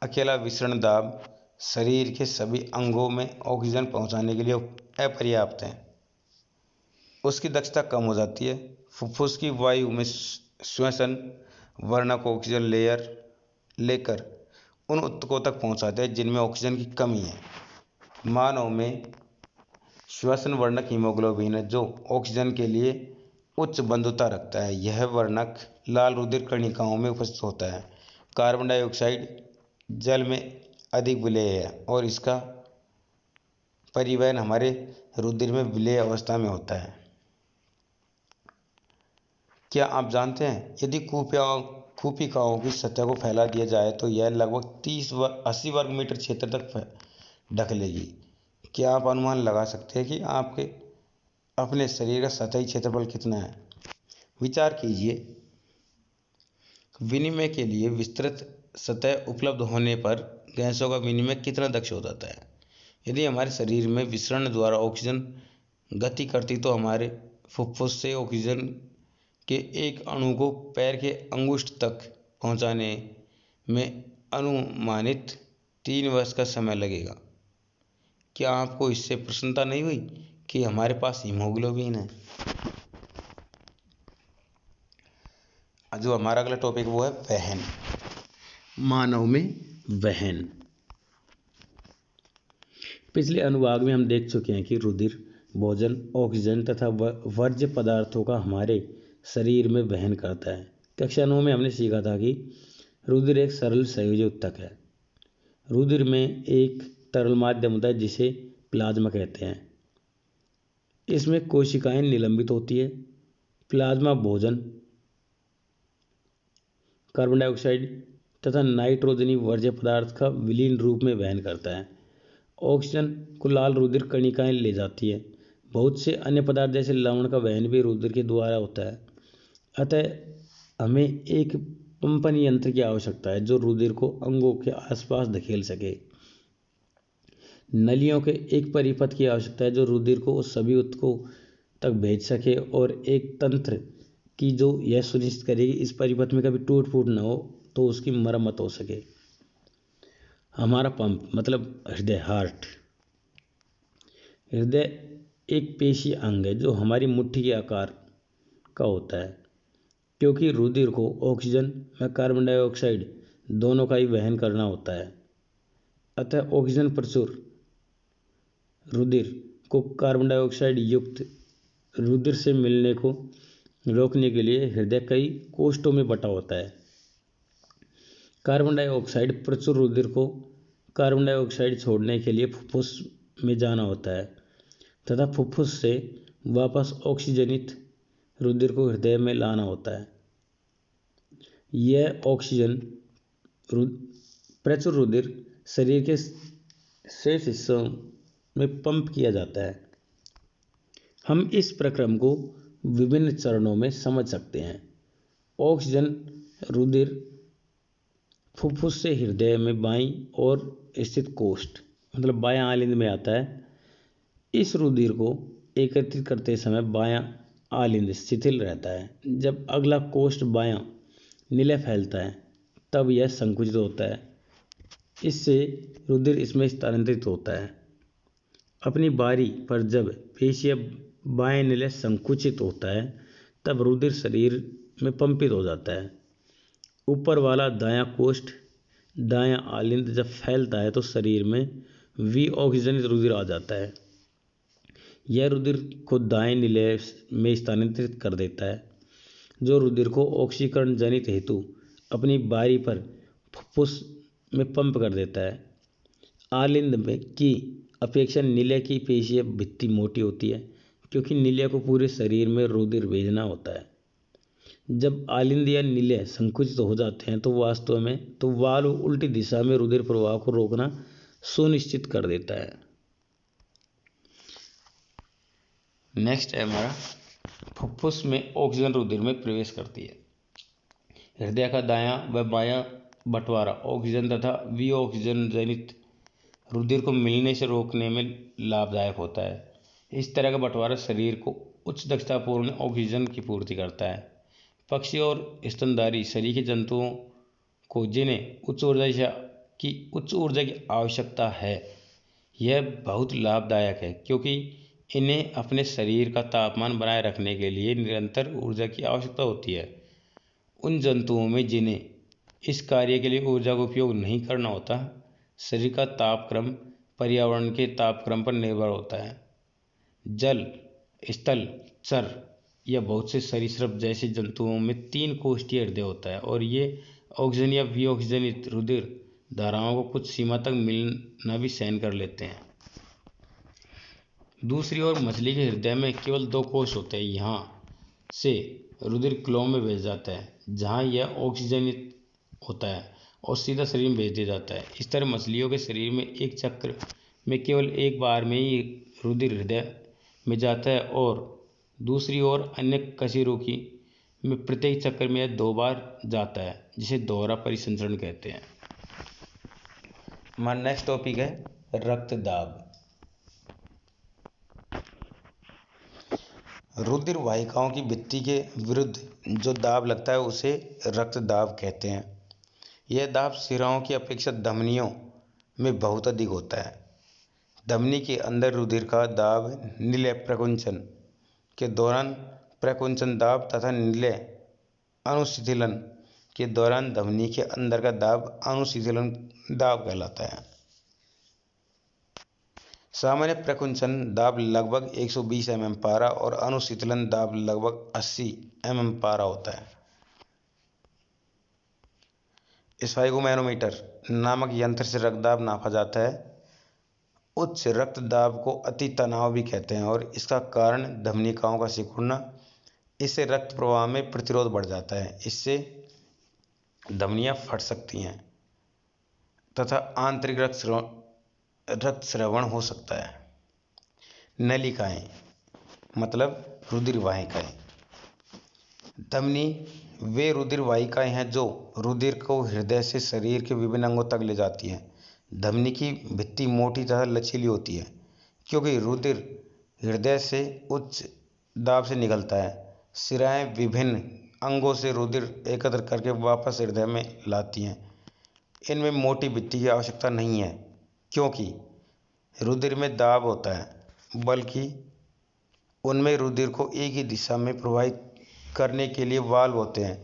अकेला विसरण दाब शरीर के सभी अंगों में ऑक्सीजन पहुंचाने के लिए अपर्याप्त है। उसकी दक्षता कम हो जाती है। फुफ्फुस की वायु में श्वसन वर्णक ऑक्सीजन लेकर उन ऊतकों तक पहुंचाते हैं जिनमें ऑक्सीजन की कमी है। मानव में श्वसन वर्णक हीमोग्लोबिन है जो ऑक्सीजन के लिए उच्च बंधुता रखता है। यह वर्णक लाल रुधिर कणिकाओं में उपस्थित होता है। कार्बन डाइऑक्साइड जल में अधिक विलेय है और इसका परिवहन हमारे रुधिर में विलेय अवस्था में होता है। क्या आप जानते हैं यदि कूपिकाओं की सतह को फैला दिया जाए तो यह लगभग 80 वर्ग मीटर क्षेत्र तक ढक लेगी। क्या आप अनुमान लगा सकते हैं कि आपके अपने शरीर का सतही क्षेत्रफल कितना है? विचार कीजिए। विनिमय के लिए विस्तृत सतह उपलब्ध होने पर गैसों का विनिमय कितना दक्ष हो जाता है। यदि हमारे शरीर में विसरण द्वारा ऑक्सीजन गति करती तो हमारे फुफ्फुस से ऑक्सीजन के एक अणु को पैर के अंगुष्ठ तक पहुंचाने में अनुमानित 3 वर्ष का समय लगेगा। क्या आपको इससे प्रसन्नता नहीं हुई कि हमारे पास हीमोग्लोबिन है? जो हमारा अगला टॉपिक वो है वहन। मानव में वहन। पिछले अनुभाग में हम देख चुके हैं कि रुधिर, भोजन, ऑक्सीजन तथा वर्ज्य पदार्थों का हमारे शरीर में वहन करता है। कक्षा 9 में हमने सीखा था कि रुधिर एक सरल संयोजी ऊतक है। रुधिर में एक तरल माध्यम होता है जिसे प्लाज्मा कहते हैं। इसमें कोशिकाएं निलंबित होती है। प्लाज्मा भोजन, कार्बन डाइऑक्साइड तथा नाइट्रोजनी वर्ज्य पदार्थ का विलीन रूप में वहन करता है। ऑक्सीजन को लाल रुधिर कणिकाएं ले जाती है। बहुत से अन्य पदार्थ जैसे लवण का वहन भी रुधिर के द्वारा होता है। अतः हमें एक पंपन यंत्र की आवश्यकता है जो रुधिर को अंगों के आसपास धकेल सके। नलियों के एक परिपथ की आवश्यकता है जो रुधिर को सभी ऊतकों तक भेज सके, और एक तंत्र की जो यह सुनिश्चित करेगी इस परिपथ में कभी टूट फूट न हो तो उसकी मरम्मत हो सके। हमारा पंप मतलब हृदय, हार्ट। हृदय एक पेशी अंग है जो हमारी मुट्ठी के आकार का होता है, क्योंकि रुधिर को ऑक्सीजन व कार्बन डाइऑक्साइड दोनों का ही वहन करना होता है। अतः ऑक्सीजन प्रचुर रुधिर को कार्बन डाइऑक्साइड युक्त रुधिर से मिलने को रोकने के लिए हृदय कई कोष्ठों में बटा होता है। कार्बन डाइऑक्साइड प्रचुर रुधिर को कार्बन डाइऑक्साइड छोड़ने के लिए फुफ्फुस में जाना होता है तथा फुफ्फुस से वापस ऑक्सीजनित रुधिर को हृदय में लाना होता है। यह ऑक्सीजन प्रचुर रुधिर शरीर के शेष हिस्सों में पंप किया जाता है। हम इस प्रक्रम को विभिन्न चरणों में समझ सकते हैं। ऑक्सीजन रुधिर फुफ्फुस से हृदय में बाईं ओर स्थित कोष्ठ मतलब बायां आलिंद में आता है। इस रुधिर को एकत्रित करते समय बायां आलिंद शिथिल रहता है। जब अगला कोष्ठ बायां निलय फैलता है तब यह संकुचित होता है, इससे रुधिर इसमें स्थानांतरित होता है। अपनी बारी पर जब पेशीय बाएं निलय संकुचित होता है तब रुधिर शरीर में पंपित हो जाता है। ऊपर वाला दायां कोष्ठ दायां आलिंद जब फैलता है तो शरीर में विऑक्सीजनित रुधिर आ जाता है। यह रुधिर को दाएं निलय में स्थानांतरित कर देता है, जो रुधिर को ऑक्सीकरण जनित हेतु अपनी बारी पर फुफ्फुस में पंप कर देता है। आलिंद में की अपेक्षा निलय की पेशीय भित्ति मोटी होती है, क्योंकि निलय को पूरे शरीर में रुधिर भेजना होता है। जब आलिंद या निलय संकुचित हो जाते हैं तो वास्तव में वाल्व उल्टी दिशा में रुधिर प्रवाह को रोकना सुनिश्चित कर देता है। नेक्स्ट है हमारा फुफ्फुस में ऑक्सीजन रुधिर में प्रवेश करती है। हृदय का दायां व बायां बंटवारा ऑक्सीजन तथा विऑक्सीजन जनित रुधिर को मिलने से रोकने में लाभदायक होता है। इस तरह का बंटवारा शरीर को उच्च दक्षतापूर्ण ऑक्सीजन की पूर्ति करता है। पक्षी और स्तनधारी सरीखे जंतुओं को जिन्हें उच्च ऊर्जा की आवश्यकता है, यह बहुत लाभदायक है, क्योंकि इन्हें अपने शरीर का तापमान बनाए रखने के लिए निरंतर ऊर्जा की आवश्यकता होती है। उन जंतुओं में जिन्हें इस कार्य के लिए ऊर्जा का उपयोग नहीं करना होता, शरीर का तापक्रम पर्यावरण के तापक्रम पर निर्भर होता है। जल, स्थल, चर या बहुत से सरीसृप जैसे जंतुओं में 3 कोष्ठीय हृदय होता है, और ये ऑक्सीजन या विऑक्सीजनित रुधिर धाराओं को कुछ सीमा तक मिलना भी सहन कर लेते हैं। दूसरी ओर मछली के हृदय में केवल 2 कोष होते हैं। यहाँ से रुधिर क्लोम में भेजा जाता है, जहाँ यह ऑक्सीजनित होता है और सीधा शरीर में भेज दिया जाता है। इस तरह मछलियों के शरीर में एक चक्र में केवल एक बार में ही रुधिर हृदय में जाता है, और दूसरी ओर अन्य कशेरुकी में प्रत्येक चक्र में यह 2 बार जाता है, जिसे दोहरा परिसंचरण कहते हैं। हमारा नेक्स्ट टॉपिक है रक्तदाब। रुधिर वाहिकाओं की भित्ति के विरुद्ध जो दाब लगता है उसे रक्तदाब कहते हैं। यह दाब शिराओं की अपेक्षा धमनियों में बहुत अधिक होता है। धमनी के अंदर रुधिर का दाब निलय प्रकुंचन के दौरान प्रकुंचन दाब तथा निलय अनुशीतलन के दौरान धमनी के अंदर का दाब अनुशीतलन दाब कहलाता है। सामान्य प्रकुंचन दाब लगभग 120 mm पारा और अनुशीतलन दाब लगभग 80 mm पारा होता है। स्फाइगोमैनोमीटर नामक यंत्र से रक्तदाब नापा जाता है। उच्च रक्तदाब को अति तनाव भी कहते हैं, और इसका कारण धमनिकाओं का सिकुड़ना। इससे रक्त प्रवाह में प्रतिरोध बढ़ जाता है। इससे धमनियां फट सकती हैं तथा आंतरिक रक्त स्रावण हो सकता है। नलिकाएं मतलब रुधिर वाहिकाएं। धमनी वे रुधिर वाहिकाएं हैं जो रुधिर को हृदय से शरीर के विभिन्न अंगों तक ले जाती हैं। धमनी की भित्ति मोटी तथा लचीली होती है क्योंकि रुधिर हृदय से उच्च दाब से निकलता है। शिराएं विभिन्न अंगों से रुधिर एकत्र करके वापस हृदय में लाती हैं। इनमें मोटी भित्ति की आवश्यकता नहीं है क्योंकि रुधिर में दाब होता है, बल्कि उनमें रुधिर को एक ही दिशा में प्रवाहित करने के लिए वाल्व होते हैं।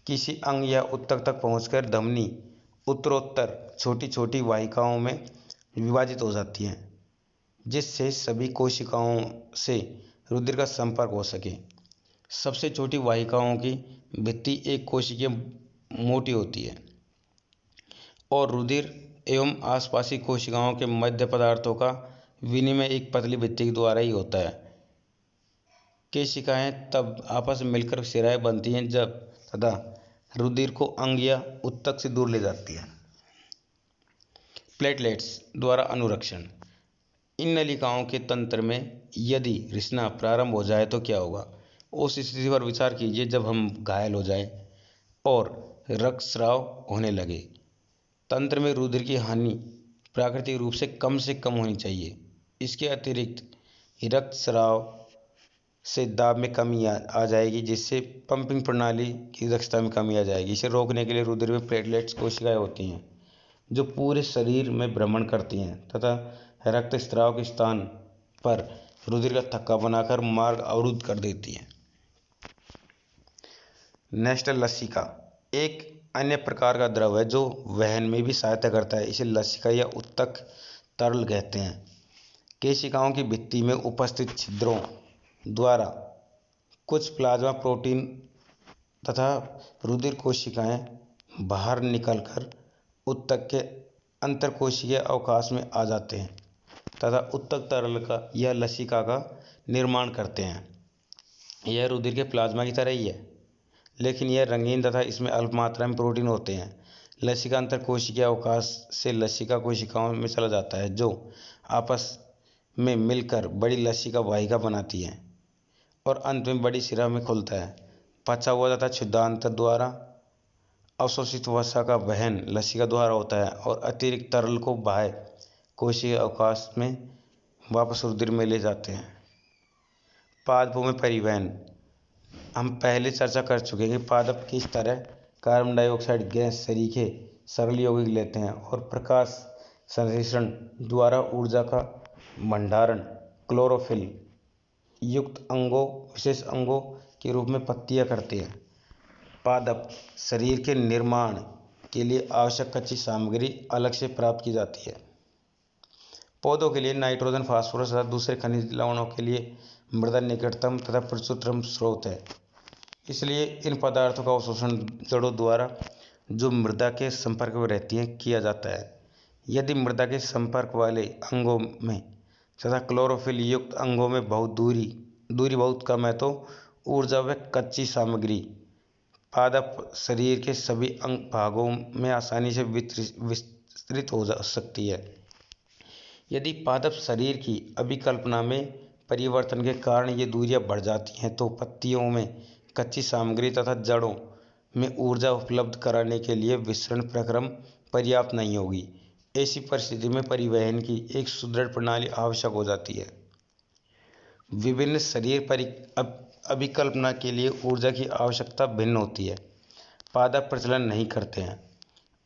किसी अंग या ऊतक तक पहुंचकर धमनी उत्तरोत्तर छोटी छोटी वाहिकाओं में विभाजित हो जाती हैं, जिससे सभी कोशिकाओं से रुधिर का संपर्क हो सके। सबसे छोटी वाहिकाओं की भित्ति एक कोशिकीय मोटी होती है और रुधिर एवं आसपासी कोशिकाओं के मध्य पदार्थों का विनिमय एक पतली भित्ति के द्वारा ही होता है। केशिकाएं तब आपस में मिलकर शिराएं बनती हैं जब तथा रुधिर को अंग या ऊतक से दूर ले जाती हैं। प्लेटलेट्स द्वारा अनुरक्षण। इन नलिकाओं के तंत्र में यदि रिसना प्रारंभ हो जाए तो क्या होगा? उस स्थिति पर विचार कीजिए जब हम घायल हो जाएं और रक्तस्राव होने लगे। तंत्र में रुधिर की हानि प्राकृतिक रूप से कम होनी चाहिए। इसके अतिरिक्त रक्तस्राव से दाब में कमी आ जाएगी, जिससे पंपिंग प्रणाली की दक्षता में कमी आ जाएगी। इसे रोकने के लिए रुधिर में प्लेटलेट्स कोशिकाएं होती हैं जो पूरे शरीर में भ्रमण करती हैं तथा रक्तस्राव के स्थान पर रुधिर का थक्का बनाकर मार्ग अवरुद्ध कर देती हैं। नेस्टल लसिका एक अन्य प्रकार का द्रव है जो वहन में भी सहायता करता है। इसे लसिका या उत्तक तरल कहते हैं। केशिकाओं की भित्ति में उपस्थित छिद्रों द्वारा कुछ प्लाज्मा प्रोटीन तथा रुधिर कोशिकाएं बाहर निकलकर उत्तक के अंतरकोशिकीय अवकाश में आ जाते हैं तथा उत्तक तरल का या लसिका का निर्माण करते हैं। यह रुधिर के प्लाज्मा की तरह ही है, लेकिन यह रंगीन तथा इसमें अल्प मात्रा में प्रोटीन होते हैं। लसिका अंतरकोशिकीय अवकाश से लसिका कोशिकाओं में चला जाता है जो आपस में मिलकर बड़ी लसिका वाहिका बनाती है और अंत में बड़ी शिरा में खुलता है। पचा हुआ तथा क्षुद्रांत द्वारा अवशोषित वसा का वहन लसिका द्वारा होता है और अतिरिक्त तरल को बाह्य कोशिकीय अवकाश में वापस रुधिर में ले जाते हैं। पादपों में परिवहन। हम पहले चर्चा कर चुके हैं कि पादप किस तरह कार्बन डाइऑक्साइड गैस सरीखे सरल यौगिक लेते हैं और प्रकाश संश्लेषण द्वारा ऊर्जा का भंडारण क्लोरोफिल युक्त अंगों विशेष अंगों के रूप में पत्तियां करते हैं। पादप शरीर के निर्माण के लिए आवश्यक कच्ची सामग्री अलग से प्राप्त की जाती है। पौधों के लिए नाइट्रोजन, फास्फोरस तथा दूसरे खनिज लवणों के लिए मृदा निकटतम तथा प्रचुरतम स्रोत है। इसलिए इन पदार्थों का अवशोषण जड़ों द्वारा जो मृदा के संपर्क में रहती हैं किया जाता है। यदि मृदा के संपर्क वाले अंगों में तथा क्लोरोफिल युक्त अंगों में दूरी बहुत कम है तो ऊर्जा व कच्ची सामग्री पादप शरीर के सभी अंग भागों में आसानी से विस्तृत हो सकती है। यदि पादप शरीर की अभिकल्पना में परिवर्तन के कारण ये दूरियां बढ़ जाती हैं तो पत्तियों में कच्ची सामग्री तथा जड़ों में ऊर्जा उपलब्ध कराने के लिए विसरण प्रक्रम पर्याप्त नहीं होगी। ऐसी परिस्थिति में परिवहन की एक सुदृढ़ प्रणाली आवश्यक हो जाती है। विभिन्न शरीर अभिकल्पना के लिए ऊर्जा की आवश्यकता भिन्न होती है। पादप प्रचलन नहीं करते हैं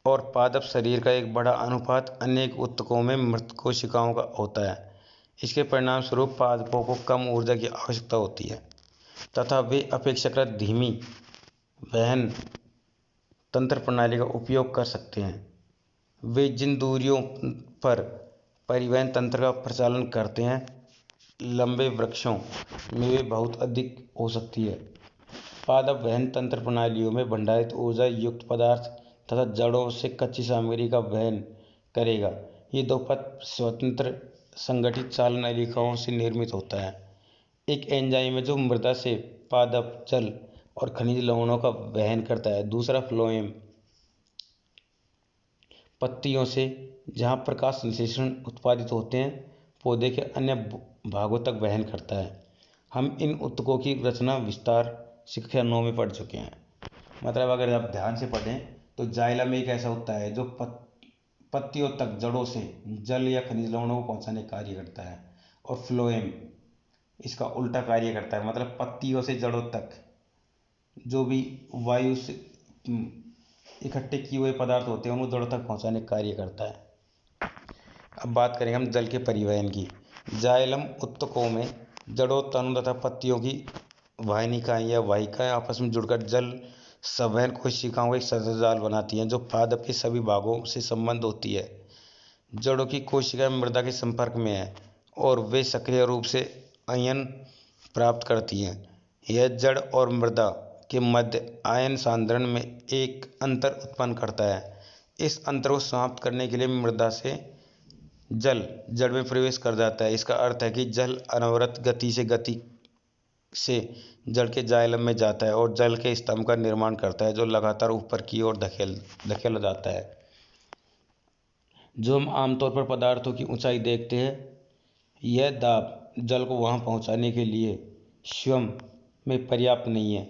और पादप शरीर का एक बड़ा अनुपात अनेक ऊतकों में मृत कोशिकाओं का होता है। इसके परिणाम स्वरूप पादपों को कम ऊर्जा की आवश्यकता होती है तथा वे अपेक्षाकृत धीमी वहन तंत्र प्रणाली का उपयोग कर सकते हैं। वे जिन दूरियों पर परिवहन तंत्र का प्रचालन करते हैं लंबे वृक्षों में वे बहुत अधिक हो सकती है। पादप वहन तंत्र प्रणालियों में भंडारित ऊर्जा युक्त पदार्थ तथा जड़ों से कच्ची सामग्री का वहन करेगा। ये दो पथ स्वतंत्र संगठित चालन नलिकाओं से निर्मित होता है। एक एंजाइम है जो मृदा से पादप जल और खनिज लवणों का वहन करता है। दूसरा फ्लोएम पत्तियों से जहाँ प्रकाश संश्लेषण उत्पादित होते हैं पौधे के अन्य भागों तक वहन करता है। हम इन ऊतकों की रचना विस्तार से कक्षा 9 में पढ़ चुके हैं। मतलब अगर आप ध्यान से पढ़ें तो जाइलम एक ऐसा होता है जो पत्तियों तक जड़ों से जल या खनिज लवणों को पहुंचाने का कार्य करता है। और फ्लोएम इसका उल्टा कार्य करता है, मतलब पत्तियों से जड़ों तक जो भी वायु से इकट्ठे किए हुए पदार्थ होते हैं उनको जड़ों तक पहुंचाने का कार्य करता है। अब बात करेंगे हम जल के परिवहन की। जाइलम उत्तकों में जड़ों, तनों तथा पत्तियों की वाहिनिकाएं या वाहिकाएं आपस में जुड़कर जल संवहन कोशिकाओं का एक सतत जाल बनाती हैं जो पादप के सभी भागों से संबंध होती है। जड़ों की कोशिकाएं मृदा के संपर्क में हैं और वे सक्रिय रूप से आयन प्राप्त करती हैं। यह जड़ और मृदा के मध्य आयन सांद्रण में एक अंतर उत्पन्न करता है। इस अंतर को समाप्त करने के लिए मृदा से जल जड़ में प्रवेश कर जाता है। इसका अर्थ है कि जल अनवरत गति से जड़ के जाइलम में जाता है और जल के स्तंभ का निर्माण करता है जो लगातार ऊपर की ओर धकेला जाता है। जो हम आमतौर पर पदार्थों की ऊंचाई देखते हैं, यह दाब जल को वहां पहुंचाने के लिए स्वयं में पर्याप्त नहीं है।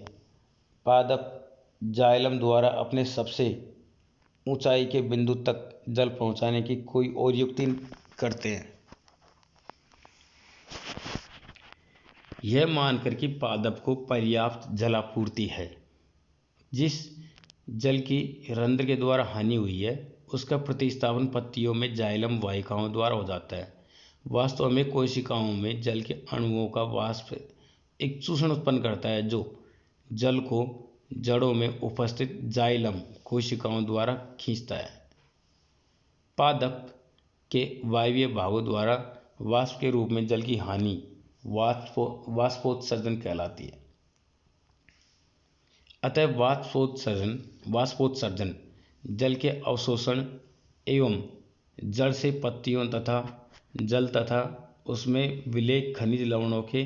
पादप जाइलम द्वारा अपने सबसे ऊंचाई के बिंदु तक जल पहुंचाने की कोई और युक्ति करते हैं। यह मानकर कि पादप को पर्याप्त जलापूर्ति है, जिस जल की रंध्र के द्वारा हानि हुई है उसका प्रतिस्थापन पत्तियों में जाइलम वाहिकाओं द्वारा हो जाता है। वास्तव में कोशिकाओं में जल के अणुओं का वाष्प एक चूषण उत्पन्न करता है जो जल को जड़ों में उपस्थित जाइलम कोशिकाओं द्वारा खींचता है। पादप के वायवीय भागों द्वारा वाष्प के रूप में जल की हानि वाष्पोत्सर्जन कहलाती है। अतः वाष्पोत्सर्जन जल के अवशोषण एवं जड़ से पत्तियों तथा जल तथा उसमें विलेय खनिज लवणों के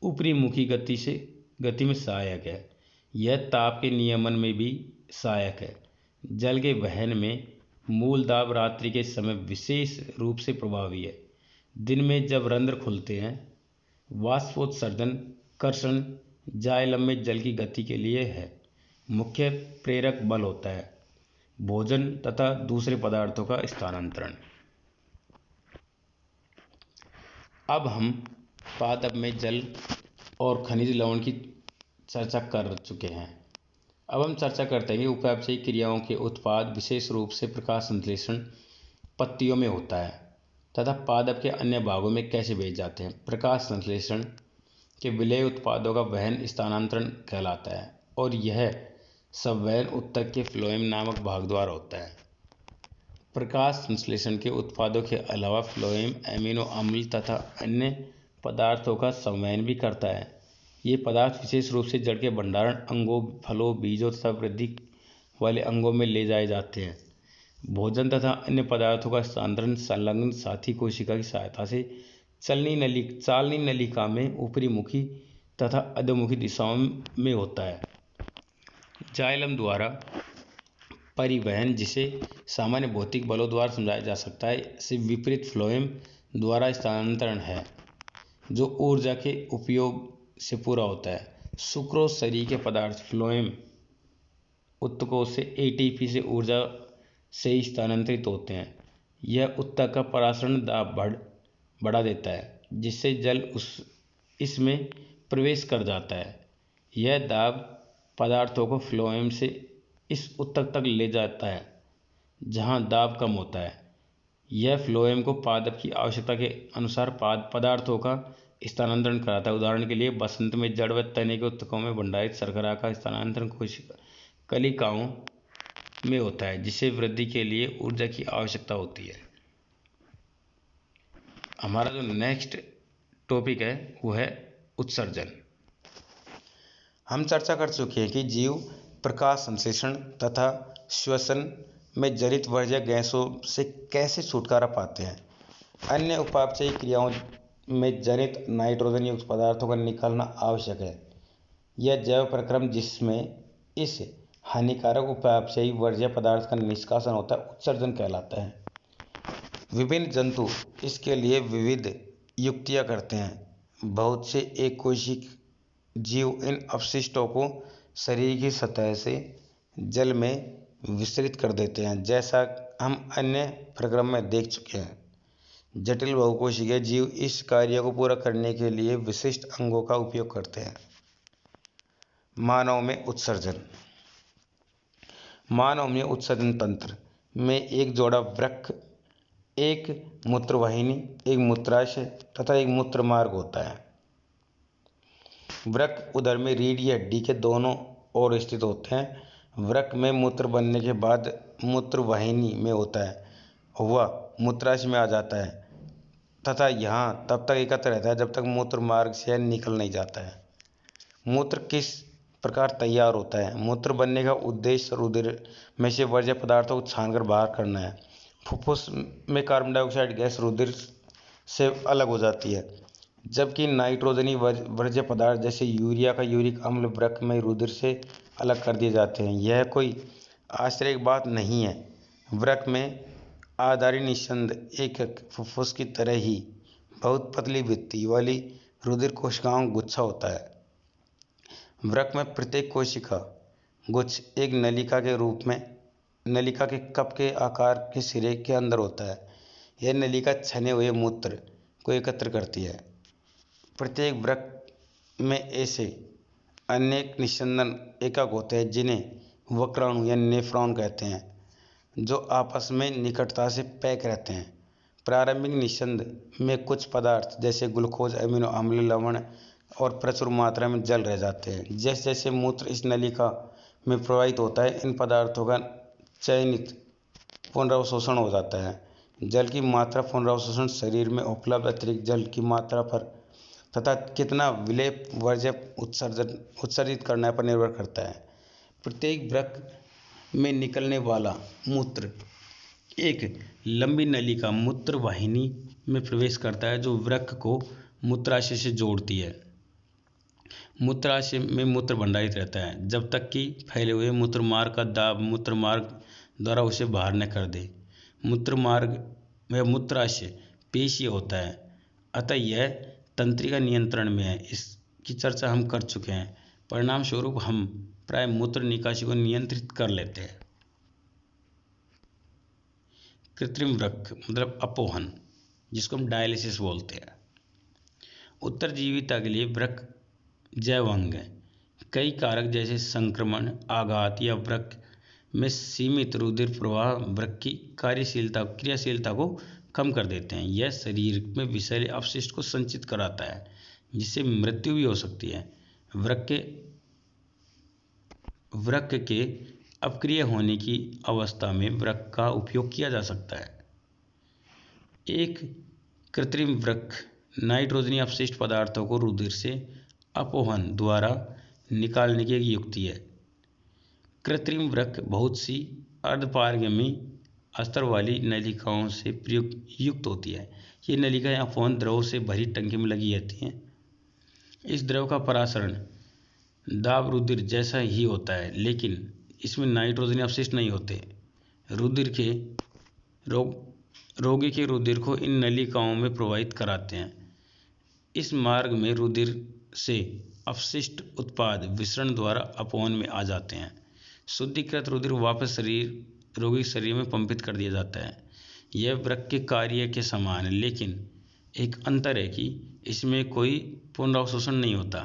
ऊपरी मुखी गति में सहायक है। यह ताप के नियमन में भी सहायक है। जल के वहन में मूल दाब रात्रि के समय विशेष रूप से प्रभावी है। दिन में जब रंध्र खुलते हैं, वाष्पोत्सर्जन कर्षण जाइलम में जल की गति के लिए है। मुख्य प्रेरक बल होता है भोजन तथा दूसरे पदार्थों का स्थानांतरण। अब हम पादप में जल और खनिज लवण की चर्चा कर चुके हैं। अब हम चर्चा करते हैं कि उपापचयी क्रियाओं के उत्पाद विशेष रूप से प्रकाश संश्लेषण पत्तियों में होता है तथा पादप के अन्य भागों में कैसे भेजे जाते हैं। प्रकाश संश्लेषण के विलेय उत्पादों का वहन स्थानांतरण कहलाता है और यह संवहन उत्तक के फ्लोएम नामक भाग द्वारा होता है। प्रकाश संश्लेषण के उत्पादों के अलावा फ्लोएम एमिनो अम्ल तथा अन्य पदार्थों का संवहन भी करता है। ये पदार्थ विशेष रूप से जड़ के भंडारण अंगों, फलों, बीजों तथा वृद्धि वाले अंगों में ले जाए जाते हैं। भोजन तथा अन्य पदार्थों का स्थानांतरण संलग्न साथी कोशिका की सहायता से चालनी नलिका में ऊपरी मुखी तथा अधोमुखी दिशाओं में होता है। जाइलम द्वारा परिवहन, जिसे सामान्य भौतिक बलों द्वारा समझाया जा सकता है, से विपरीत फ्लोएम द्वारा स्थानांतरण है जो ऊर्जा के उपयोग से पूरा होता है। सुक्रोज शरीर के पदार्थ फ्लोएम उत्तकों से एटीपी से ऊर्जा से स्थानांतरित होते हैं। यह उत्तक का परासरण दाब बढ़ा देता है जिससे जल इसमें प्रवेश कर जाता है। यह दाब पदार्थों को फ्लोएम से इस उत्तक तक ले जाता है जहां दाब कम होता है। यह फ्लोएम को पादप की आवश्यकता के अनुसार पदार्थों का स्थानांतरण कराता है। उदाहरण के लिए बसंत में जड़ व तने के उत्तकों में भंडारित शर्करा का स्थानांतरण कोशिका कलिकाओं में होता है जिसे वृद्धि के लिए ऊर्जा की आवश्यकता होती है। हमारा जो नेक्स्ट टॉपिक है वो है उत्सर्जन। हम चर्चा कर चुके हैं कि जीव प्रकाश संश्लेषण तथा श्वसन में जलित वर्ज्य गैसों से कैसे छुटकारा पाते हैं। अन्य उपापचयी क्रियाओं में जनित नाइट्रोजन युक्त पदार्थों का निकालना आवश्यक है। यह जैव प्रक्रम जिसमें इस हानिकारक उपापचयी वर्ज्य पदार्थ का निष्कासन होता है उत्सर्जन कहलाता है। विभिन्न जंतु इसके लिए विविध युक्तियां करते हैं। बहुत से एक कोशिक जीव इन अपशिष्टों को शरीर की सतह से जल में विसरित कर देते हैं, जैसा हम अन्य प्रक्रम में देख चुके हैं। जटिल बहुकोशिकीय जीव इस कार्य को पूरा करने के लिए विशिष्ट अंगों का उपयोग करते हैं। मानव में उत्सर्जन। मानव में उत्सर्जन तंत्र में एक जोड़ा वृक्क, एक मूत्रवाहिनी, एक मूत्राशय तथा एक मूत्र मार्ग होता है। वृक्क उदर में रीढ़ या हड्डी के दोनों ओर स्थित होते हैं। वृक्क में मूत्र बनने के बाद मूत्रवाहिनी में होता है, वह मूत्राशय में आ जाता है तथा यहाँ तब तक एकत्र रहता है जब तक मूत्र मार्ग से निकल नहीं जाता है। मूत्र किस प्रकार तैयार होता है? मूत्र बनने का उद्देश्य रुधिर में से वर्ज्य पदार्थों को छानकर बाहर करना है। फुफ्फुस में कार्बन डाइऑक्साइड गैस रुधिर से अलग हो जाती है, जबकि नाइट्रोजनी वर्ज्य पदार्थ जैसे यूरिया का यूरिक अम्ल वृक्क में रुधिर से अलग कर दिए जाते हैं। यह कोई आश्चर्य की बात नहीं है। वृक्क में आधारी निस्संद एकक फुफ्फुस की तरह ही बहुत पतली भित्ति वाली रुधिर कोशिकाओं का गुच्छा होता है। वृक्क में प्रत्येक कोशिका गुच्छ एक नलिका के रूप में नलिका के कप के आकार के सिरे के अंदर होता है। यह नलिका छने हुए मूत्र को एकत्र करती है। प्रत्येक वृक्क में ऐसे अनेक निस्संदन एकक होते हैं जिन्हें वक्राणु या नेफ्रॉन कहते हैं, जो आपस में निकटता से पैक रहते हैं। प्रारंभिक निस्संद में कुछ पदार्थ जैसे ग्लूकोज, अमीनो अम्ल, लवण और प्रचुर मात्रा में जल रह जाते हैं। जैसे जैसे मूत्र इस नलिका में प्रवाहित होता है, इन पदार्थों का चयनित पुनरावशोषण हो जाता है। जल की मात्रा पुनरावशोषण शरीर में उपलब्ध अतिरिक्त जल की मात्रा पर तथा कितना विलेप वर्ज्य उत्सर्जित करने पर निर्भर करता है। प्रत्येक वृक्क में निकलने वाला मूत्र एक लंबी नलिका मूत्रवाहिनी में प्रवेश करता है, जो वृक्क को मूत्राशय से जोड़ती है। मूत्राशय में मूत्र भंडारित रहता है जब तक कि फैले हुए मूत्रमार्ग का दाब मूत्रमार्ग द्वारा उसे बाहर न कर दे। मूत्रमार्ग में मूत्राशय पेशीय होता है, अतः यह तंत्रिका नियंत्रण में है। इसकी चर्चा हम कर चुके हैं। परिणाम स्वरूप हम प्राय मूत्र निकासी को नियंत्रित कर लेते हैं। कृत्रिम वृक्क मतलब अपोहन, जिसको हम डायलिसिस बोलते हैं। उत्तरजीविता के लिए वृक्क जैव अंग है। कई कारक जैसे संक्रमण, आघात या वृक्क में सीमित रुधिर प्रवाह वृक्क की क्रियाशीलता को कम कर देते हैं। यह शरीर में विषैले अपशिष्ट को संचित कराता है, जिससे मृत्यु भी हो सकती है। वृक्क के अक्रिय होने की अवस्था में वृक्क का उपयोग किया जा सकता है। एक कृत्रिम वृक्क नाइट्रोजनी अपशिष्ट पदार्थों को रुधिर से अपोहन द्वारा निकालने की एक युक्ति है। कृत्रिम वृक्क बहुत सी अर्धपारगमी अस्तर वाली नलिकाओं से युक्त होती है। ये नलिकाएं अपोहन द्रव से भरी टंकी में लगी रहती हैं। इस द्रव का परासरण दाब रुधिर जैसा ही होता है, लेकिन इसमें नाइट्रोजनी अपशिष्ट नहीं होते। रोगी के रुधिर को इन नलिकाओं में प्रवाहित कराते हैं। इस मार्ग में रुधिर से अपशिष्ट उत्पाद विसरण द्वारा अपोहन में आ जाते हैं। शुद्धिकृत रुधिर वापस रोगी शरीर में पंपित कर दिया जाता है। यह वृक्क के कार्य के समान है, लेकिन एक अंतर है कि इसमें कोई पुनरावशोषण नहीं होता।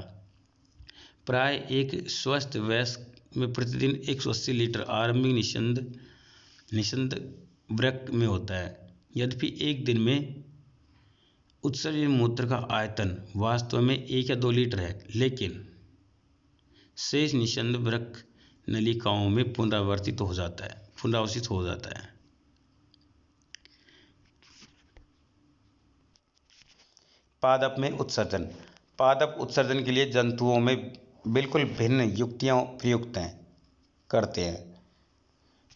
प्राय एक स्वस्थ वयस्क में प्रतिदिन 180 लीटर आरंभिक निस्संद वृक्क में होता है। यद्यपि एक दिन में उत्सर्जित मूत्र का आयतन वास्तव में 1 या 2 लीटर है, लेकिन शेष निस्संद वृक्क नलिकाओं में पुनरावर्तित हो जाता है। पादप में उत्सर्जन। पादप उत्सर्जन के लिए जंतुओं में बिल्कुल भिन्न युक्तियां प्रयुक्त करते हैं।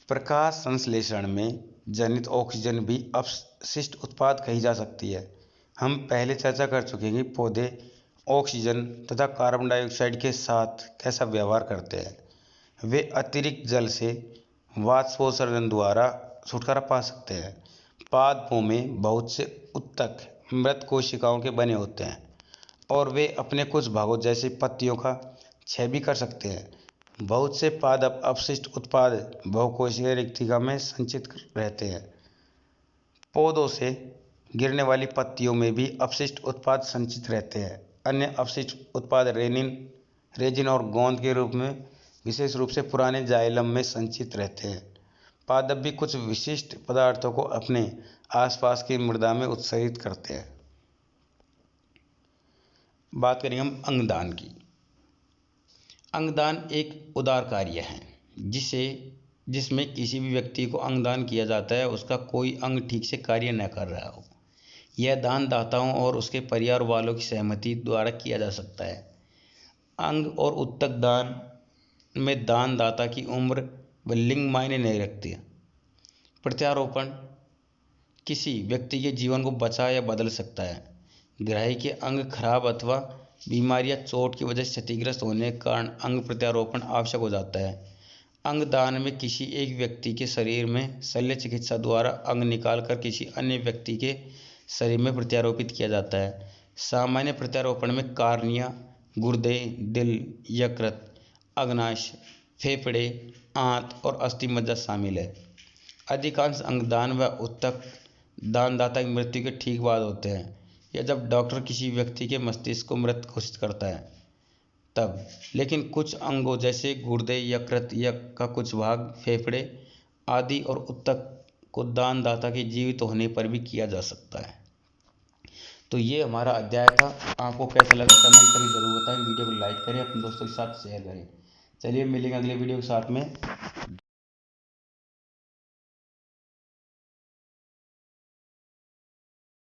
प्रकाश संश्लेषण में जनित ऑक्सीजन भी अपशिष्ट उत्पाद कही जा सकती है। हम पहले चर्चा कर चुके हैं कि पौधे ऑक्सीजन तथा कार्बन डाइऑक्साइड के साथ कैसा व्यवहार करते हैं। वे अतिरिक्त जल से वाष्पोत्सर्जन द्वारा छुटकारा पा सकते हैं। पादपों में बहुत से ऊतक मृत कोशिकाओं के बने होते हैं और वे अपने कुछ भागों जैसे पत्तियों का क्षय भी कर सकते हैं। बहुत से पादप अपशिष्ट उत्पाद बहुकोशीय रिक्तिका में संचित रहते हैं। पौधों से गिरने वाली पत्तियों में भी अपशिष्ट उत्पाद संचित रहते हैं। अन्य अपशिष्ट उत्पाद रेजिन और गोंद के रूप में विशेष रूप से पुराने जाइलम में संचित रहते हैं। पादप भी कुछ विशिष्ट पदार्थों को अपने आसपास की मृदा में उत्सर्जित करते हैं। बात करेंगे हम अंगदान की। अंगदान एक उदार कार्य है जिसमें किसी भी व्यक्ति को अंगदान किया जाता है उसका कोई अंग ठीक से कार्य न कर रहा हो। यह दान दाताओं और उसके परिवार वालों की सहमति द्वारा किया जा सकता है। अंग और उत्तक दान में दान दाता की उम्र व लिंग मायने नहीं रखती। प्रत्यारोपण किसी व्यक्ति के जीवन को बचा या बदल सकता है। ग्राही के अंग खराब अथवा बीमारी या चोट की वजह से क्षतिग्रस्त होने के कारण अंग प्रत्यारोपण आवश्यक हो जाता है। अंग दान में किसी एक व्यक्ति के शरीर में शल्य चिकित्सा द्वारा अंग निकालकर किसी अन्य व्यक्ति के शरीर में प्रत्यारोपित किया जाता है। सामान्य प्रत्यारोपण में कार्निया, गुर्दे, दिल, यकृत, अग्नाशय, फेफड़े, आंत और अस्थि मज्जा शामिल है। अधिकांश अंगदान व उत्तक दानदाता की मृत्यु के ठीक बाद होते हैं या जब डॉक्टर किसी व्यक्ति के मस्तिष्क को मृत घोषित करता है तब। लेकिन कुछ अंगों जैसे गुर्दे, यकृत का कुछ भाग, फेफड़े आदि और उत्तक को दानदाता के जीवित होने पर भी किया जा सकता है। तो ये हमारा अध्याय था। आपको कैसा लगा कमेंट करके ज़रूर बताएं। वीडियो को लाइक करें, अपने दोस्तों के साथ शेयर करें। चलिए मिलेंगे अगले वीडियो के साथ में।